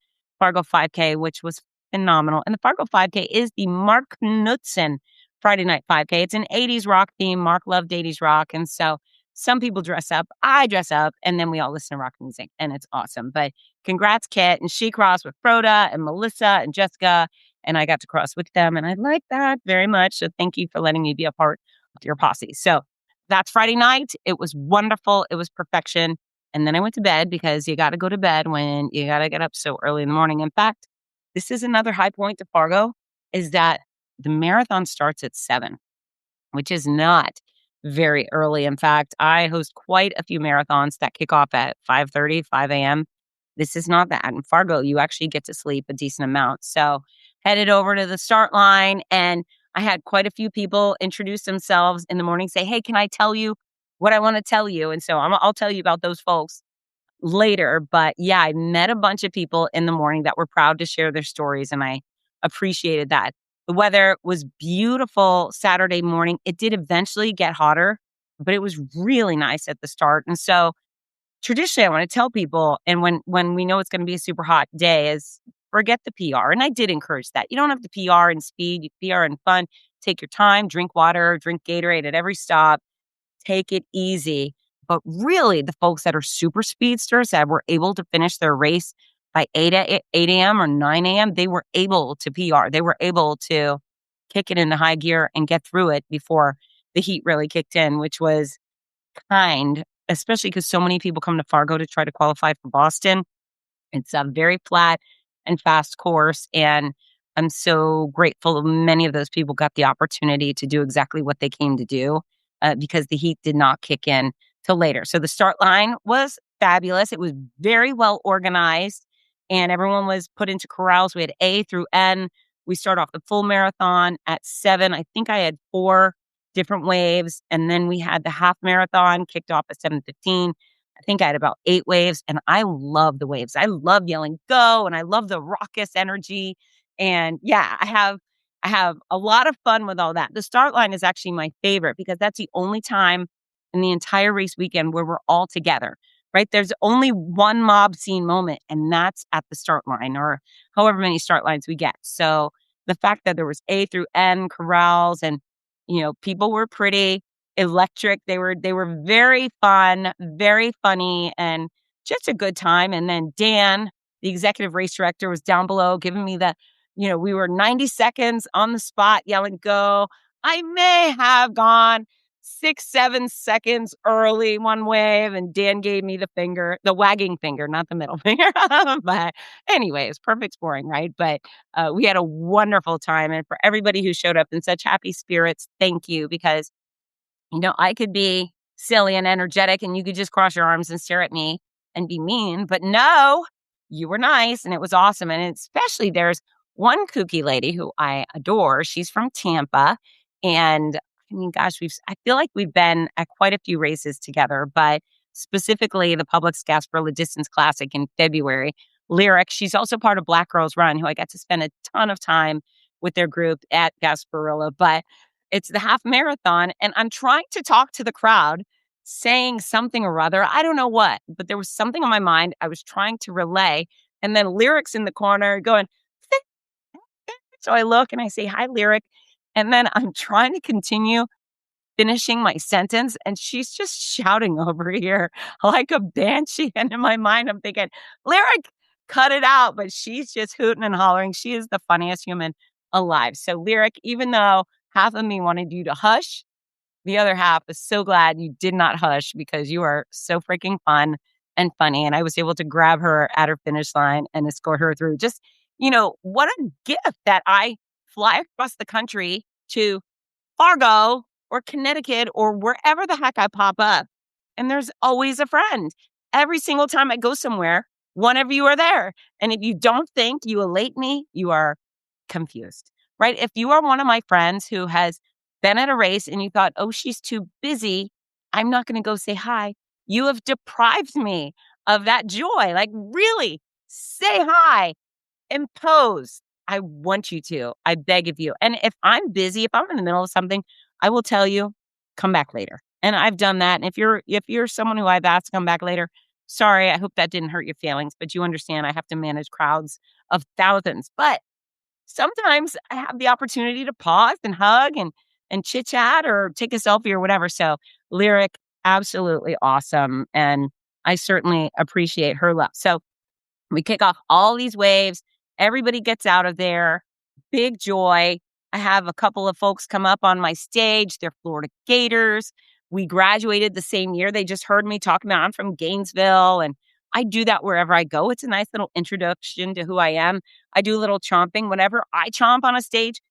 5K, which was phenomenal. And the Fargo 5K is the Mark Knutson Friday night 5K. It's an 80s rock theme. Mark loved 80s rock. And so some people dress up. I dress up, and then we all listen to rock music, and it's awesome. But congrats, Kit. And she crossed with Froda and Melissa and Jessica, and I got to cross with them. And I like that very much. So thank you for letting me be a part of your posse. So that's Friday night. It was wonderful. It was perfection. And then I went to bed because you got to go to bed when you got to get up so early in the morning. In fact, this is another high point to Fargo is that the marathon starts at 7, which is not very early. In fact, I host quite a few marathons that kick off at 5:30, 5 a.m. This is not that. In Fargo, you actually get to sleep a decent amount. So headed over to the start line, and I had quite a few people introduce themselves in the morning, say, hey, can I tell you what I want to tell you? And so I'll tell you about those folks later. But yeah, I met a bunch of people in the morning that were proud to share their stories, and I appreciated that. The weather was beautiful Saturday morning. It did eventually get hotter, but it was really nice at the start. And so traditionally, I want to tell people, and when we know it's going to be a super hot day, is forget the PR. And I did encourage that. You don't have to PR in speed, you PR in fun. Take your time, drink water, drink Gatorade at every stop, take it easy. But really, the folks that are super speedsters that were able to finish their race by 8 a.m. or 9 a.m., they were able to PR. They were able to kick it into high gear and get through it before the heat really kicked in, which was kind, especially because so many people come to Fargo to try to qualify for Boston. It's a very flat and fast course, and I'm so grateful many of those people got the opportunity to do exactly what they came to do because the heat did not kick in till later. So the start line was fabulous. It was very well organized, and everyone was put into corrals. We had A through N. We start off the full marathon at 7. I think I had 4 different waves, and then we had the half marathon kicked off at 7:15. I think I had about 8 waves, and I love the waves. I love yelling go, and I love the raucous energy. And yeah, I have a lot of fun with all that. The start line is actually my favorite because that's the only time in the entire race weekend where we're all together, right? There's only one mob scene moment, and that's at the start line or however many start lines we get. So the fact that there was A through N corrals and, people were pretty electric. They were very fun, very funny, and just a good time. And then Dan, the executive race director, was down below giving me we were 90 seconds on the spot yelling go. I may have gone 6, 7 seconds early one wave, and Dan gave me the finger, the wagging finger, not the middle finger. But anyways, perfect scoring, right? But we had a wonderful time. And for everybody who showed up in such happy spirits, thank you, because I could be silly and energetic and you could just cross your arms and stare at me and be mean. But no, you were nice and it was awesome. And especially there's one kooky lady who I adore. She's from Tampa. And I mean, gosh, I feel like we've been at quite a few races together, but specifically the Publix Gasparilla Distance Classic in February. Lyric, she's also part of Black Girls Run, who I got to spend a ton of time with their group at Gasparilla. But it's the half marathon, and I'm trying to talk to the crowd, saying something or other. I don't know what, but there was something on my mind I was trying to relay. And then Lyric's in the corner going, so I look and I say, hi, Lyric. And then I'm trying to continue finishing my sentence, and she's just shouting over here like a banshee. And in my mind, I'm thinking, Lyric, cut it out. But she's just hooting and hollering. She is the funniest human alive. So Lyric, even though half of me wanted you to hush, the other half is so glad you did not hush because you are so freaking fun and funny. And I was able to grab her at her finish line and escort her through. Just, what a gift that I fly across the country to Fargo or Connecticut or wherever the heck I pop up. And there's always a friend. Every single time I go somewhere, one of you are there. And if you don't think you elate me, you are confused, right? If you are one of my friends who has been at a race and you thought, oh, she's too busy, I'm not going to go say hi. You have deprived me of that joy. Like, really, say hi, impose. I want you to. I beg of you. And if I'm busy, if I'm in the middle of something, I will tell you, come back later. And I've done that. And if you're someone who I've asked to come back later, sorry, I hope that didn't hurt your feelings, but you understand I have to manage crowds of thousands. But sometimes I have the opportunity to pause and hug and chit chat or take a selfie or whatever. So Lyric, absolutely awesome. And I certainly appreciate her love. So we kick off all these waves. Everybody gets out of there. Big joy. I have a couple of folks come up on my stage. They're Florida Gators. We graduated the same year. They just heard me talking about I'm from Gainesville, and I do that wherever I go. It's a nice little introduction to who I am. I do a little chomping. Whenever I chomp on a stage,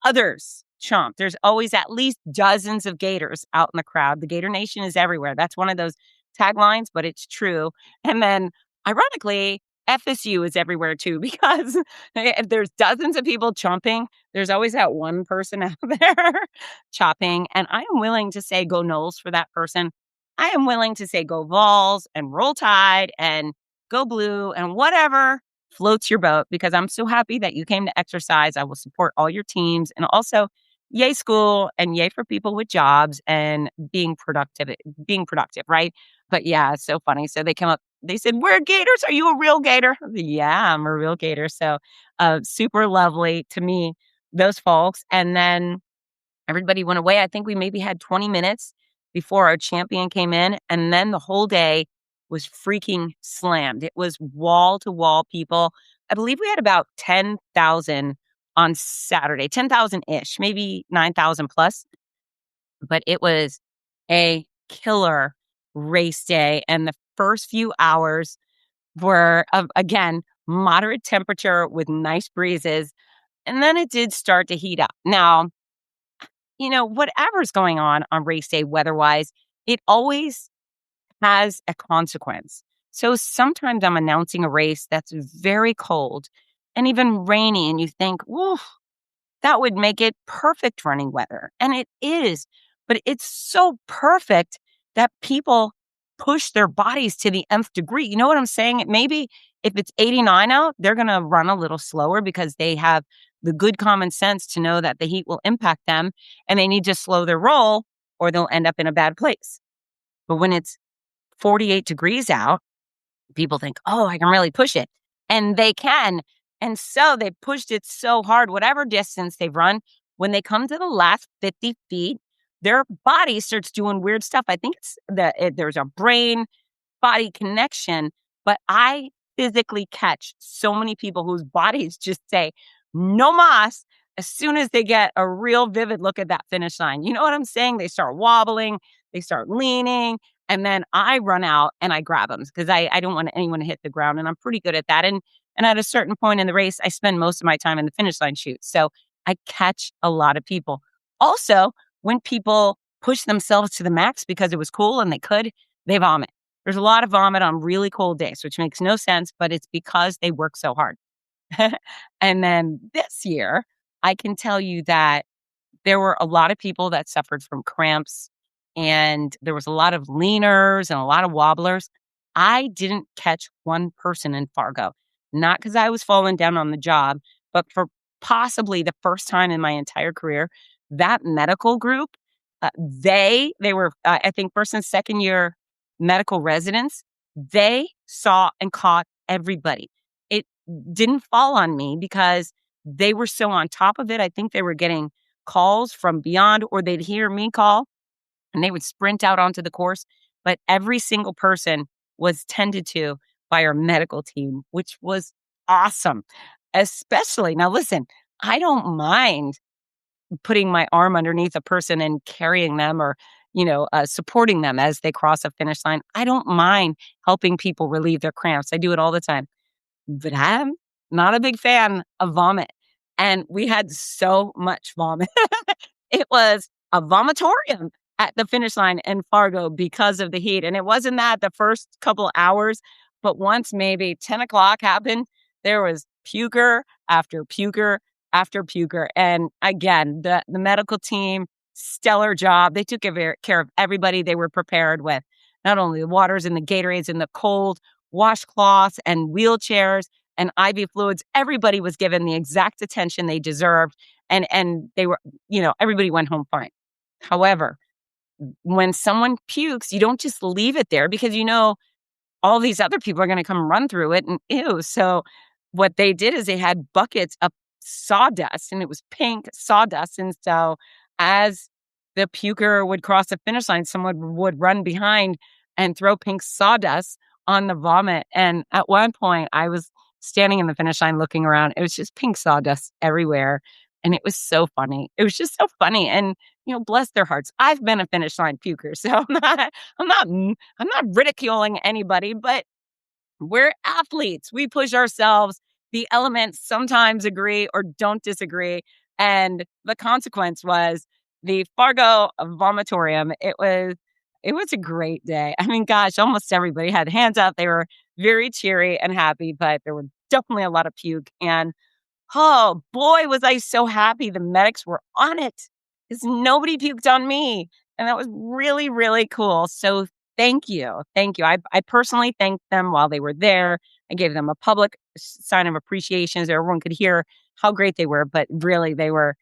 others chomp. There's always at least dozens of Gators out in the crowd. The Gator Nation is everywhere. That's one of those taglines, but it's true. And then, ironically, FSU is everywhere too, because if there's dozens of people chomping, there's always that one person out there chopping. And I am willing to say go Knowles for that person. I am willing to say go Vols and Roll Tide and go Blue and whatever floats your boat, because I'm so happy that you came to exercise. I will support all your teams, and also yay school and yay for people with jobs and being productive, right? But yeah, it's so funny. So they come up, they said, "We're Gators. Are you a real Gator?" Yeah, I'm a real Gator. So super lovely to me, those folks. And then everybody went away. I think we maybe had 20 minutes before our champion came in. And then the whole day was freaking slammed. It was wall to wall people. I believe we had about 10,000 on Saturday, 10,000-ish, maybe 9,000 plus. But it was a killer race day. And the first few hours were, again, moderate temperature with nice breezes. And then it did start to heat up. Now, whatever's going on race day weather-wise, it always has a consequence. So sometimes I'm announcing a race that's very cold and even rainy, and you think, whoa, that would make it perfect running weather. And it is, but it's so perfect that people push their bodies to the nth degree. You know what I'm saying? Maybe if it's 89 out, they're going to run a little slower because they have the good common sense to know that the heat will impact them and they need to slow their roll or they'll end up in a bad place. But when it's 48 degrees out, people think, oh, I can really push it. And they can. And so they pushed it so hard, whatever distance they've run, when they come to the last 50 feet, their body starts doing weird stuff. I think it's there's a brain body connection, but I physically catch so many people whose bodies just say, no mas, as soon as they get a real vivid look at that finish line. You know what I'm saying? They start wobbling, they start leaning, and then I run out and I grab them because I don't want anyone to hit the ground, and I'm pretty good at that. And at a certain point in the race, I spend most of my time in the finish line chute. So I catch a lot of people. Also, when people push themselves to the max because it was cool and they could, they vomit. There's a lot of vomit on really cold days, which makes no sense, but it's because they work so hard. And then this year, I can tell you that there were a lot of people that suffered from cramps, and there was a lot of leaners and a lot of wobblers. I didn't catch one person in Fargo, not because I was falling down on the job, but for possibly the first time in my entire career, that medical group, they were, I think, first and second year medical residents. They saw and caught everybody. It didn't fall on me because they were so on top of it. I think they were getting calls from beyond, or they'd hear me call and they would sprint out onto the course. But every single person was tended to by our medical team, which was awesome. Especially, now listen, I don't mind putting my arm underneath a person and carrying them, or, supporting them as they cross a finish line. I don't mind helping people relieve their cramps. I do it all the time. But I'm not a big fan of vomit. And we had so much vomit. It was a vomitorium at the finish line in Fargo because of the heat. And it wasn't that the first couple hours, but once maybe 10 o'clock happened, there was puker after puker after puker. And again, the medical team, stellar job. They took care of everybody. They were prepared with not only the waters and the Gatorades and the cold washcloths and wheelchairs and IV fluids. Everybody was given the exact attention they deserved. And they were, everybody went home fine. However, when someone pukes, you don't just leave it there because all these other people are going to come run through it and ew. So what they did is they had buckets of sawdust, and it was pink sawdust. And so as the puker would cross the finish line, someone would run behind and throw pink sawdust on the vomit. And at one point I was standing in the finish line looking around. It was just pink sawdust everywhere. And it was so funny. It was just so funny. And, bless their hearts. I've been a finish line puker. So I'm not ridiculing anybody, but we're athletes. We push ourselves. The elements sometimes agree or don't disagree. And the consequence was the Fargo vomitorium. It was a great day. I mean, gosh, almost everybody had hands up. They were very cheery and happy, but there were definitely a lot of puke. And oh boy, was I so happy the medics were on it because nobody puked on me. And that was really, really cool. So thank you. Thank you. I personally thanked them while they were there. I gave them a public sign of appreciation so everyone could hear how great they were. But really, they were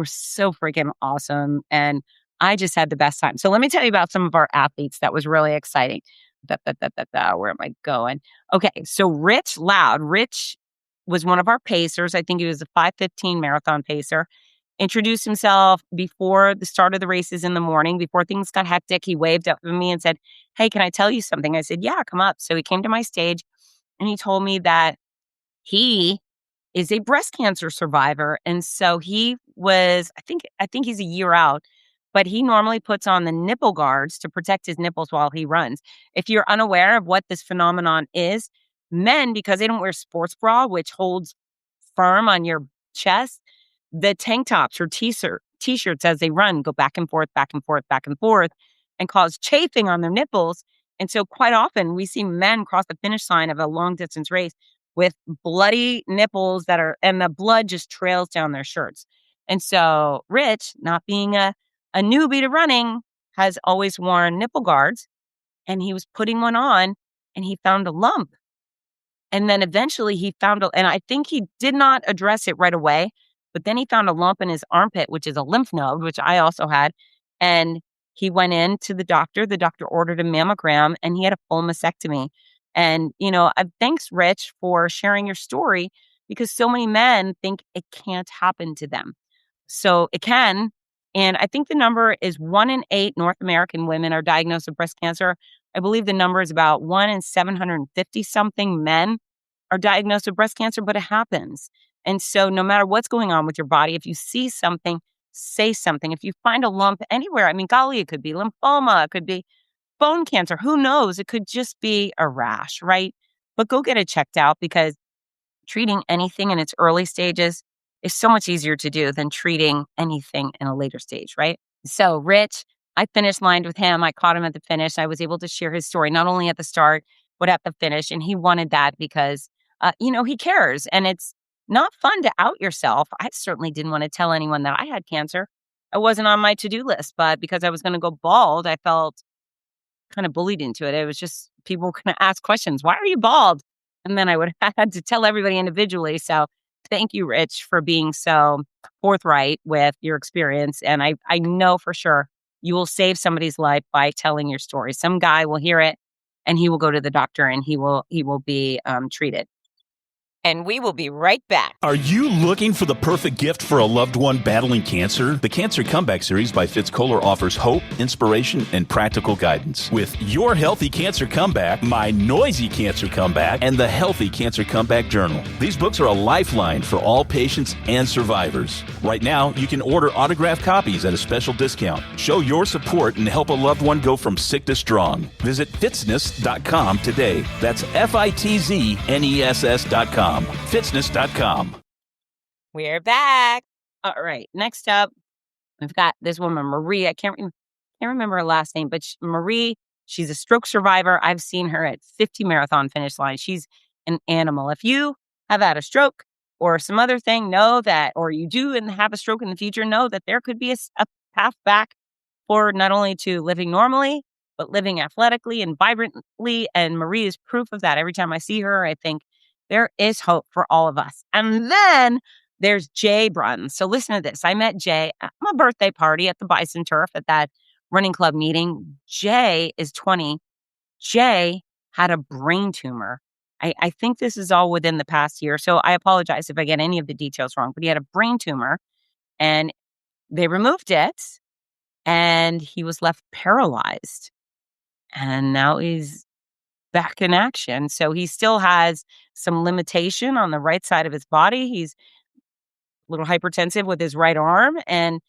so freaking awesome. And I just had the best time. So let me tell you about some of our athletes. That was really exciting. Where am I going? Okay. So Rich Loud. Rich was one of our pacers. I think he was a 5:15 marathon pacer. Introduced himself before the start of the races in the morning. Before things got hectic, he waved up at me and said, "Hey, can I tell you something?" I said, "Yeah, come up." So he came to my stage and he told me that he is a breast cancer survivor. And so he was, I think he's a year out, but he normally puts on the nipple guards to protect his nipples while he runs. If you're unaware of what this phenomenon is, men, because they don't wear sports bra, which holds firm on your chest, the tank tops or t-shirts as they run go back and forth, back and forth, back and forth, and cause chafing on their nipples. And so quite often we see men cross the finish line of a long distance race with bloody nipples and the blood just trails down their shirts. And so Rich, not being a newbie to running, has always worn nipple guards, and he was putting one on and he found a lump. And then eventually he found and I think he did not address it right away, but then he found a lump in his armpit, which is a lymph node, which I also had. And he went in to the doctor. The doctor ordered a mammogram and he had a full mastectomy. And, thanks, Rich, for sharing your story because so many men think it can't happen to them. So it can. And I think the number is 1 in 8 North American women are diagnosed with breast cancer. I believe the number is about 1 in 750 something men are diagnosed with breast cancer, but it happens. And so no matter what's going on with your body, if you see something, say something. If you find a lump anywhere, I mean, golly, it could be lymphoma, it could be bone cancer, who knows? It could just be a rash, right? But go get it checked out because treating anything in its early stages is so much easier to do than treating anything in a later stage, right? So Rich, I finish lined with him. I caught him at the finish. I was able to share his story, not only at the start, but at the finish. And he wanted that because, he cares. And it's not fun to out yourself. I certainly didn't want to tell anyone that I had cancer. It wasn't on my to-do list, but because I was going to go bald, I felt kind of bullied into it. It was just people were going to ask questions. Why are you bald? And then I would have had to tell everybody individually. So thank you, Rich, for being so forthright with your experience. And I know for sure you will save somebody's life by telling your story. Some guy will hear it and he will go to the doctor and he will be treated. And we will be right back. Are you looking for the perfect gift for a loved one battling cancer? The Cancer Comeback Series by Fitz Koehler offers hope, inspiration, and practical guidance. With Your Healthy Cancer Comeback, My Noisy Cancer Comeback, and The Healthy Cancer Comeback Journal. These books are a lifeline for all patients and survivors. Right now, you can order autographed copies at a special discount. Show your support and help a loved one go from sick to strong. Visit fitzness.com today. That's FITZNESS.com. Fitzness.com. We're back. All right. Next up, we've got this woman, Marie. I can't remember her last name, but Marie, she's a stroke survivor. I've seen her at 50 marathon finish line. She's an animal. If you have had a stroke or some other thing, know that, or you do and have a stroke in the future, know that there could be a path back for not only to living normally, but living athletically and vibrantly. And Marie is proof of that. Every time I see her, I think, there is hope for all of us. And then there's Jay Brunn. So listen to this. I met Jay at my birthday party at the Bison Turf at that running club meeting. Jay is 20. Jay had a brain tumor. I think this is all within the past year. So I apologize if I get any of the details wrong, but he had a brain tumor and they removed it and he was left paralyzed. And now he's back in action. So he still has some limitation on the right side of his body. He's a little hypertensive with his right arm, and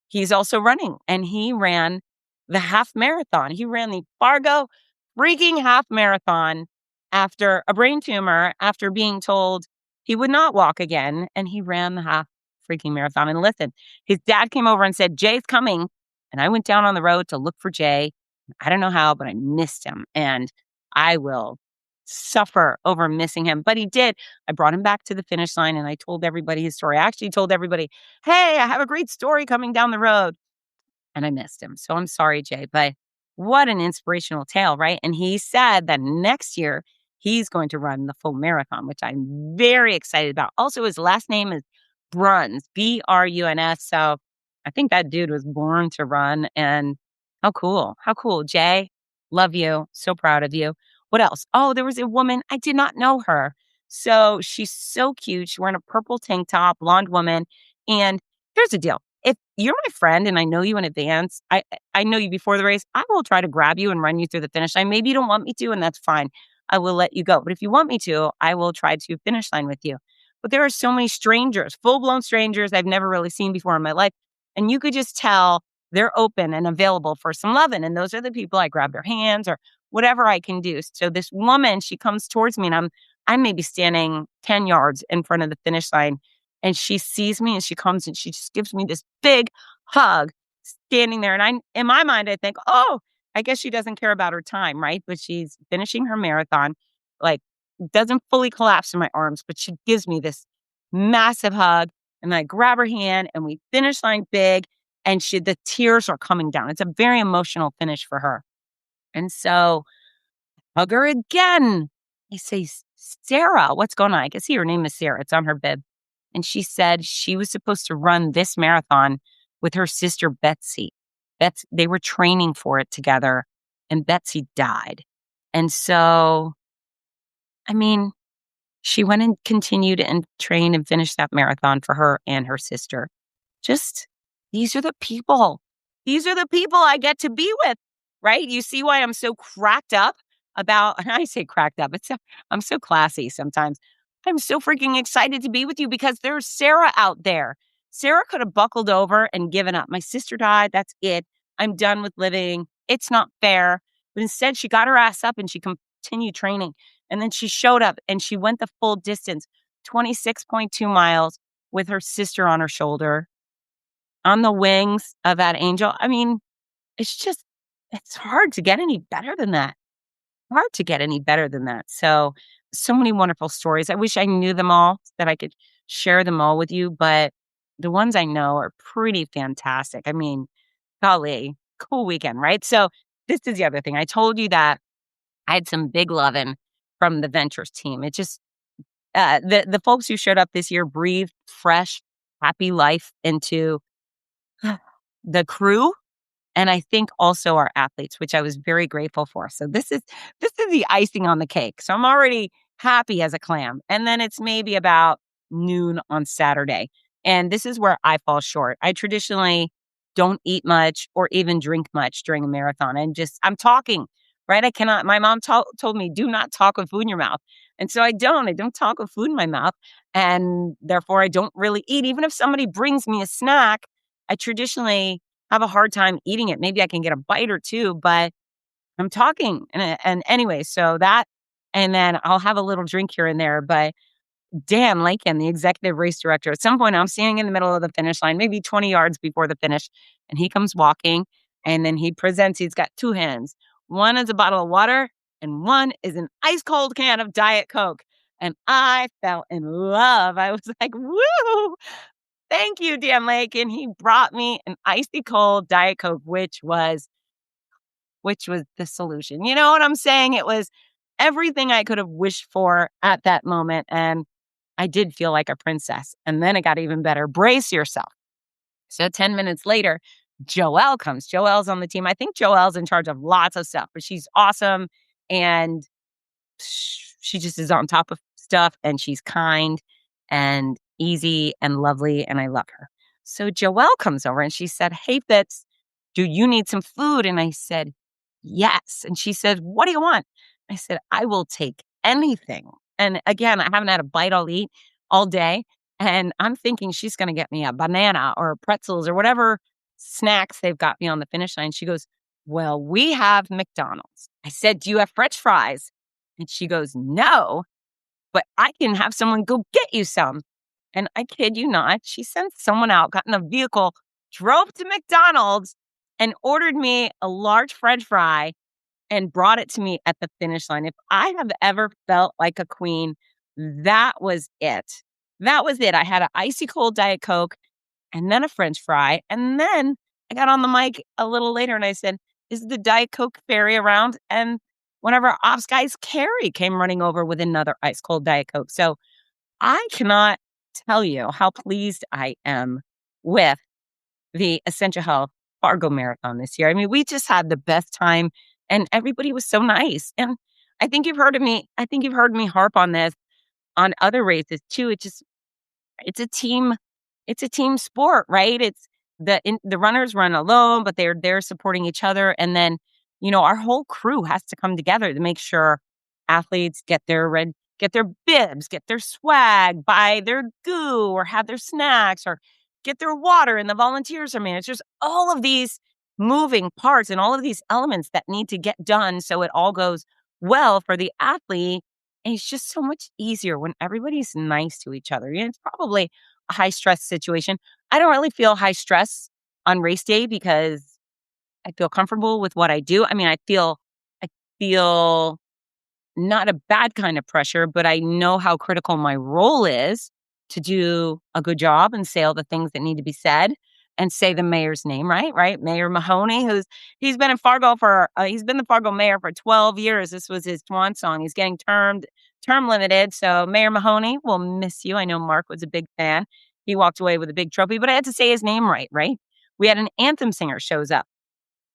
he's also running. And he ran the half marathon. He ran the Fargo freaking half marathon after a brain tumor, after being told he would not walk again. And he ran the half freaking marathon. And listen, his dad came over and said, Jay's coming. And I went down on the road to look for Jay. I don't know how, but I missed him. And I will suffer over missing him. But he did. I brought him back to the finish line and I told everybody his story. I actually told everybody, hey, I have a great story coming down the road. And I missed him. So I'm sorry, Jay, but what an inspirational tale, right? And he said that next year he's going to run the full marathon, which I'm very excited about. Also, his last name is Bruns, Bruns. So I think that dude was born to run. And how cool. How cool. Jay, love you. So proud of you. What else? Oh, there was a woman. I did not know her. So she's so cute. She's wearing a purple tank top, blonde woman. And here's the deal. If you're my friend and I know you in advance, I know you before the race, I will try to grab you and run you through the finish line. Maybe you don't want me to, and that's fine. I will let you go. But if you want me to, I will try to finish line with you. But there are so many strangers, full-blown strangers I've never really seen before in my life. And you could just tell they're open and available for some loving. And those are the people I grab their hands or whatever I can do. So this woman, she comes towards me and I'm maybe standing 10 yards in front of the finish line. And she sees me and she comes and she just gives me this big hug standing there. And in my mind, I think, oh, I guess she doesn't care about her time, right? But she's finishing her marathon, like doesn't fully collapse in my arms, but she gives me this massive hug. And I grab her hand and we finish line big. And the tears are coming down. It's a very emotional finish for her. And so hug her again. I say, Sarah, what's going on? I can see her name is Sarah. It's on her bib. And she said she was supposed to run this marathon with her sister, Betsy. They were training for it together and Betsy died. And so, I mean, she went and continued and trained and finished that marathon for her and her sister. Just, these are the people. These are the people I get to be with, right? You see why I'm so cracked up about, and I say cracked up, I'm so classy sometimes. I'm so freaking excited to be with you because there's Sarah out there. Sarah could have buckled over and given up. My sister died. That's it. I'm done with living. It's not fair. But instead, she got her ass up and she continued training. And then she showed up and she went the full distance, 26.2 miles with her sister on her shoulder on the wings of that angel. I mean, it's hard to get any better than that. Hard to get any better than that. So many wonderful stories. I wish I knew them all, that I could share them all with you, but the ones I know are pretty fantastic. I mean, golly, cool weekend, right? So this is the other thing. I told you that I had some big loving from the Ventures team. It just, the folks who showed up this year breathed fresh, happy life into the crew. And I think also our athletes, which I was very grateful for. So this is the icing on the cake. So I'm already happy as a clam. And then it's maybe about noon on Saturday. And this is where I fall short. I traditionally don't eat much or even drink much during a marathon. I'm talking, right? I cannot, my mom told me, do not talk with food in your mouth. And so I don't talk with food in my mouth. And therefore I don't really eat. Even if somebody brings me a snack, I traditionally have a hard time eating it. Maybe I can get a bite or two, but I'm talking. And anyway, so that, and then I'll have a little drink here and there. But Dan Lakin, the executive race director, at some point I'm standing in the middle of the finish line, maybe 20 yards before the finish. And he comes walking and then he presents, he's got two hands. One is a bottle of water and one is an ice cold can of Diet Coke. And I fell in love. I was like, woo! Thank you, Dan Lake. And he brought me an icy cold Diet Coke, which was the solution. You know what I'm saying? It was everything I could have wished for at that moment. And I did feel like a princess. And then it got even better. Brace yourself. So 10 minutes later, Joelle comes. Joelle's on the team. I think Joelle's in charge of lots of stuff, but she's awesome. And she just is on top of stuff, and she's kind and easy and lovely, and I love her. So Joelle comes over and she said, "Hey, Fitz, do you need some food?" And I said, "Yes." And she said, "What do you want?" I said, "I will take anything." And again, I haven't had a bite I'll eat all day. And I'm thinking she's going to get me a banana or pretzels or whatever snacks they've got me on the finish line. She goes, "Well, we have McDonald's." I said, "Do you have French fries?" And she goes, "No, but I can have someone go get you some." And I kid you not, she sent someone out, got in a vehicle, drove to McDonald's, and ordered me a large French fry and brought it to me at the finish line. If I have ever felt like a queen, that was it. That was it. I had an icy cold Diet Coke and then a French fry. And then I got on the mic a little later and I said, "Is the Diet Coke ferry around?" And one of our ops guys, Carrie, came running over with another ice cold Diet Coke. So I cannot tell you how pleased I am with the Essentia Health Fargo Marathon this year. I mean, we just had the best time and everybody was so nice. And I think you've heard me harp on this on other races too. It's a team, it's a team sport, right? It's the runners run alone, but they're supporting each other. And then, our whole crew has to come together to make sure athletes get their bibs, get their swag, buy their goo or have their snacks or get their water, and the volunteers are managed. There's all of these moving parts and all of these elements that need to get done so it all goes well for the athlete. And it's just so much easier when everybody's nice to each other. It's probably a high stress situation. I don't really feel high stress on race day because I feel comfortable with what I do. I mean, I feel not a bad kind of pressure, but I know how critical my role is to do a good job and say all the things that need to be said and say the mayor's name, right? Right. Mayor Mahoney, he's been in Fargo he's been the Fargo mayor for 12 years. This was his swan song. He's getting term limited. So Mayor Mahoney, we'll miss you. I know Mark was a big fan. He walked away with a big trophy, but I had to say his name right? We had an anthem singer shows up.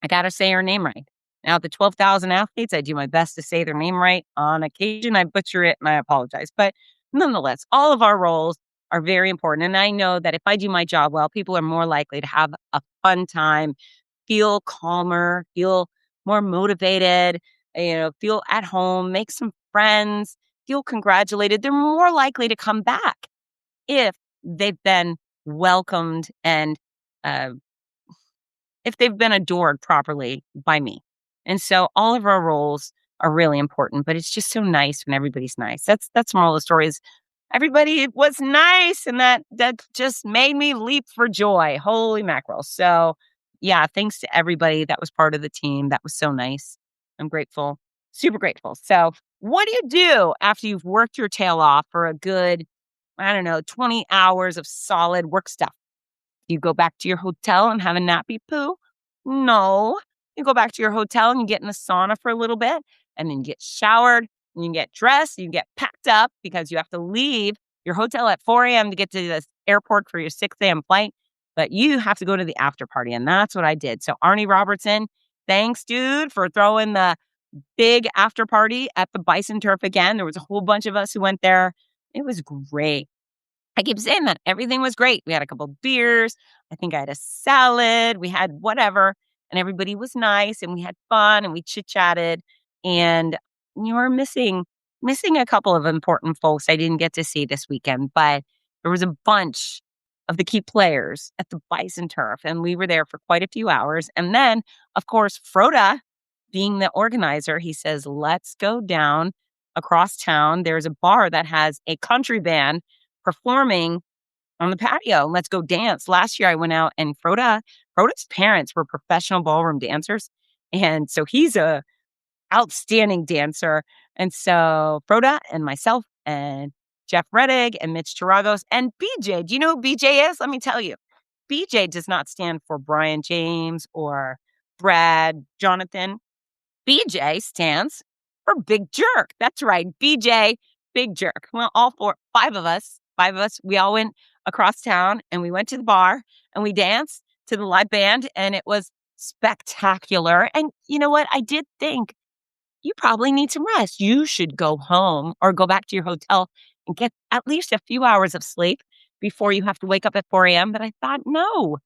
I got to say her name right. Now, the 12,000 athletes, I do my best to say their name right. On occasion, I butcher it and I apologize. But nonetheless, all of our roles are very important. And I know that if I do my job well, people are more likely to have a fun time, feel calmer, feel more motivated, feel at home, make some friends, feel congratulated. They're more likely to come back if they've been welcomed and if they've been adored properly by me. And so all of our roles are really important, but it's just so nice when everybody's nice. That's moral of the story is everybody was nice, and that just made me leap for joy. Holy mackerel. So yeah, thanks to everybody that was part of the team. That was so nice. I'm grateful, super grateful. So what do you do after you've worked your tail off for a good, 20 hours of solid work stuff? You go back to your hotel and have a nappy poo? No. You go back to your hotel and you get in the sauna for a little bit, and then you get showered, and you get dressed, you get packed up because you have to leave your hotel at 4 a.m. to get to the airport for your 6 a.m. flight. But you have to go to the after party, and that's what I did. So Arnie Robertson, thanks, dude, for throwing the big after party at the Bison Turf again. There was a whole bunch of us who went there. It was great. I keep saying that. Everything was great. We had a couple beers. I think I had a salad. We had whatever. And everybody was nice. And we had fun. And we chit-chatted. And you were missing a couple of important folks I didn't get to see this weekend. But there was a bunch of the key players at the Bison Turf. And we were there for quite a few hours. And then, of course, Froda, being the organizer, he says, let's go down across town. There's a bar that has a country band performing on the patio. Let's go dance. Last year I went out and Froda's parents were professional ballroom dancers. And so he's a outstanding dancer. And so Froda and myself and Jeff Reddig and Mitch Taragos and BJ. Do you know who BJ is? Let me tell you. BJ does not stand for Brian James or Brad Jonathan. BJ stands for Big Jerk. That's right. BJ, Big Jerk. Well, five of us, we all went across town and we went to the bar and we danced to the live band, and it was spectacular. And you know what? I did think you probably need some rest. You should go home or go back to your hotel and get at least a few hours of sleep before you have to wake up at 4 a.m. But I thought, no,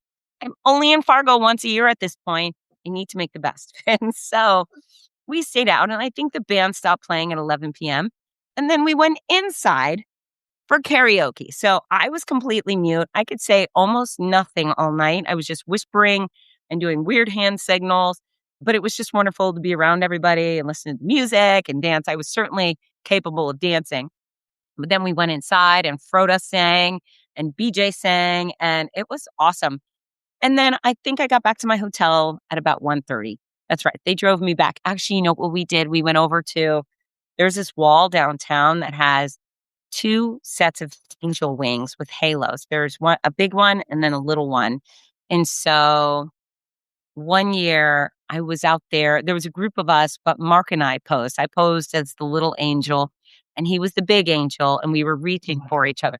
I'm only in Fargo once a year at this point. I need to make the best. And so we stayed out, and I think the band stopped playing at 11 p.m. And then we went inside for karaoke. So I was completely mute. I could say almost nothing all night. I was just whispering and doing weird hand signals, but it was just wonderful to be around everybody and listen to music and dance. I was certainly capable of dancing. But then we went inside and Froda sang and BJ sang, and it was awesome. And then I think I got back to my hotel at about 1:30. That's right. They drove me back. Actually, you know what we did? We went over to, there's this wall downtown that has 2 sets of angel wings with halos. There's one, a big one, and then a little one. And so one year I was out there. There was a group of us, but Mark and I posed. I posed as the little angel, and he was the big angel, and we were reaching for each other.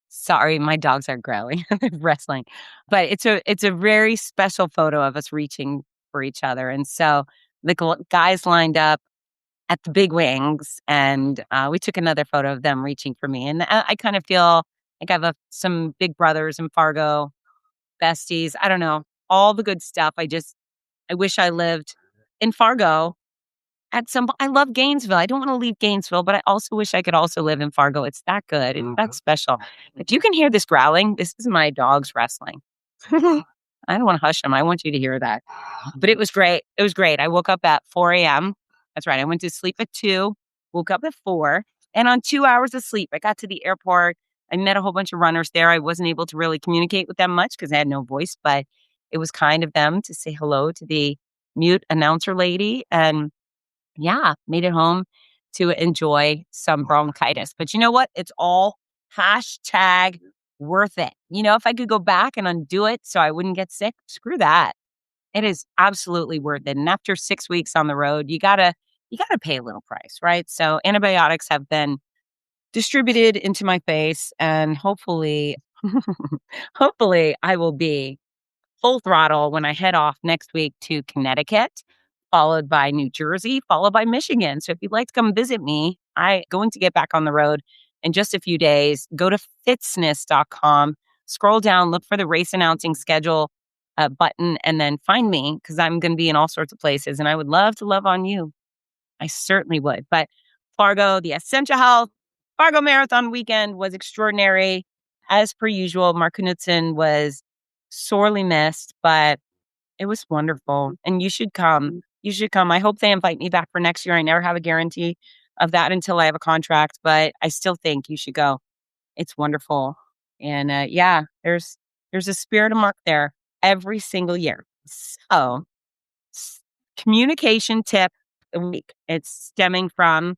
Sorry, my dogs are growling. They're wrestling. But it's a very special photo of us reaching for each other. And so the guys lined up at the big wings, and we took another photo of them reaching for me. And I kind of feel like I have some big brothers in Fargo, besties. I don't know, all the good stuff. I wish I lived in Fargo I love Gainesville. I don't want to leave Gainesville, but I also wish I could also live in Fargo. It's that good. It's that special. If you can hear this growling, this is my dogs wrestling. I don't want to hush them. I want you to hear that. But it was great. It was great. I woke up at 4 a.m. That's right. I went to sleep at 2, woke up at 4. And on 2 hours of sleep, I got to the airport. I met a whole bunch of runners there. I wasn't able to really communicate with them much because I had no voice, but it was kind of them to say hello to the mute announcer lady. And yeah, made it home to enjoy some bronchitis. But you know what? It's all hashtag worth it. You know, if I could go back and undo it so I wouldn't get sick, screw that. It is absolutely worth it. And after 6 weeks on the road, you gotta pay a little price, right? So antibiotics have been distributed into my face, and hopefully I will be full throttle when I head off next week to Connecticut, followed by New Jersey, followed by Michigan. So if you'd like to come visit me, I'm going to get back on the road in just a few days. Go to fitzness.com, scroll down, look for the race announcing schedule button, and then find me, because I'm going to be in all sorts of places, and I would love to love on you. I certainly would. But Fargo, the Essentia Health Fargo Marathon weekend was extraordinary. As per usual, Mark Knutson was sorely missed, but it was wonderful. And you should come. You should come. I hope they invite me back for next year. I never have a guarantee of that until I have a contract, but I still think you should go. It's wonderful. And yeah, there's a spirit of Mark there every single year. So, communication tip of the week. It's stemming from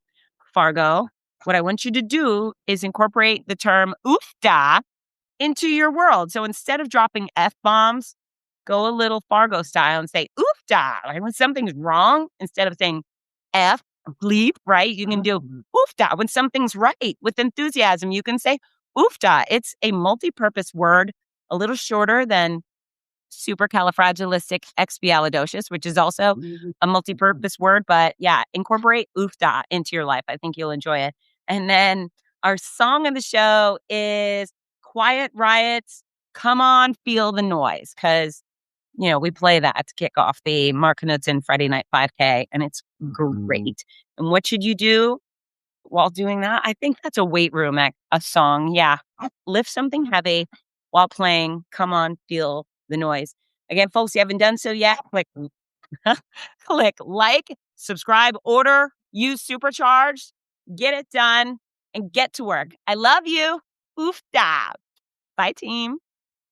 Fargo. What I want you to do is incorporate the term oofda into your world. So instead of dropping F-bombs, go a little Fargo style and say oofda. Like when something's wrong, instead of saying F, bleep, right? You can do oofda. When something's right with enthusiasm, you can say oofda. It's a multi-purpose word, a little shorter than supercalifragilisticexpialidocious, which is also a multi-purpose word. But yeah, incorporate oofda into your life. I think you'll enjoy it. And then our song of the show is Quiet Riot's Come On, Feel the Noise, because, you know, we play that to kick off the Mark Knutson Friday Night 5K, and it's great. And what should you do while doing that? I think that's a weight room, a song. Yeah. Lift something heavy while playing Come On, Feel the Noise. Again, folks, you haven't done so yet, click like, subscribe, order, use Supercharged, get it done, and get to work. I love you. Oofda. Bye, team.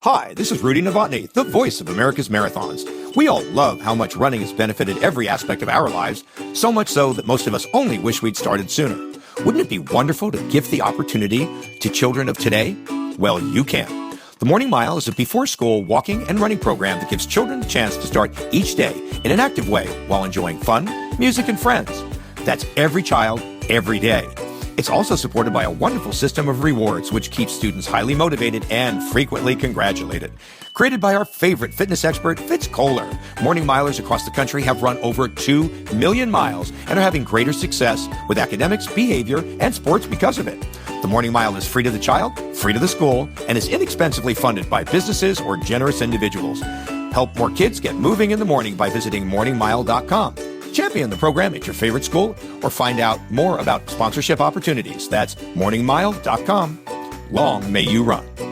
Hi, this is Rudy Novotny, the voice of America's Marathons. We all love how much running has benefited every aspect of our lives, so much so that most of us only wish we'd started sooner. Wouldn't it be wonderful to gift the opportunity to children of today? Well, you can. The Morning Mile is a before-school walking and running program that gives children the chance to start each day in an active way while enjoying fun, music, and friends. That's every child, every day. It's also supported by a wonderful system of rewards, which keeps students highly motivated and frequently congratulated. Created by our favorite fitness expert, Fitz Koehler, morning milers across the country have run over 2 million miles and are having greater success with academics, behavior, and sports because of it. The Morning Mile is free to the child, free to the school, and is inexpensively funded by businesses or generous individuals. Help more kids get moving in the morning by visiting morningmile.com. Champion the program at your favorite school or find out more about sponsorship opportunities. That's morningmile.com. Long may you run.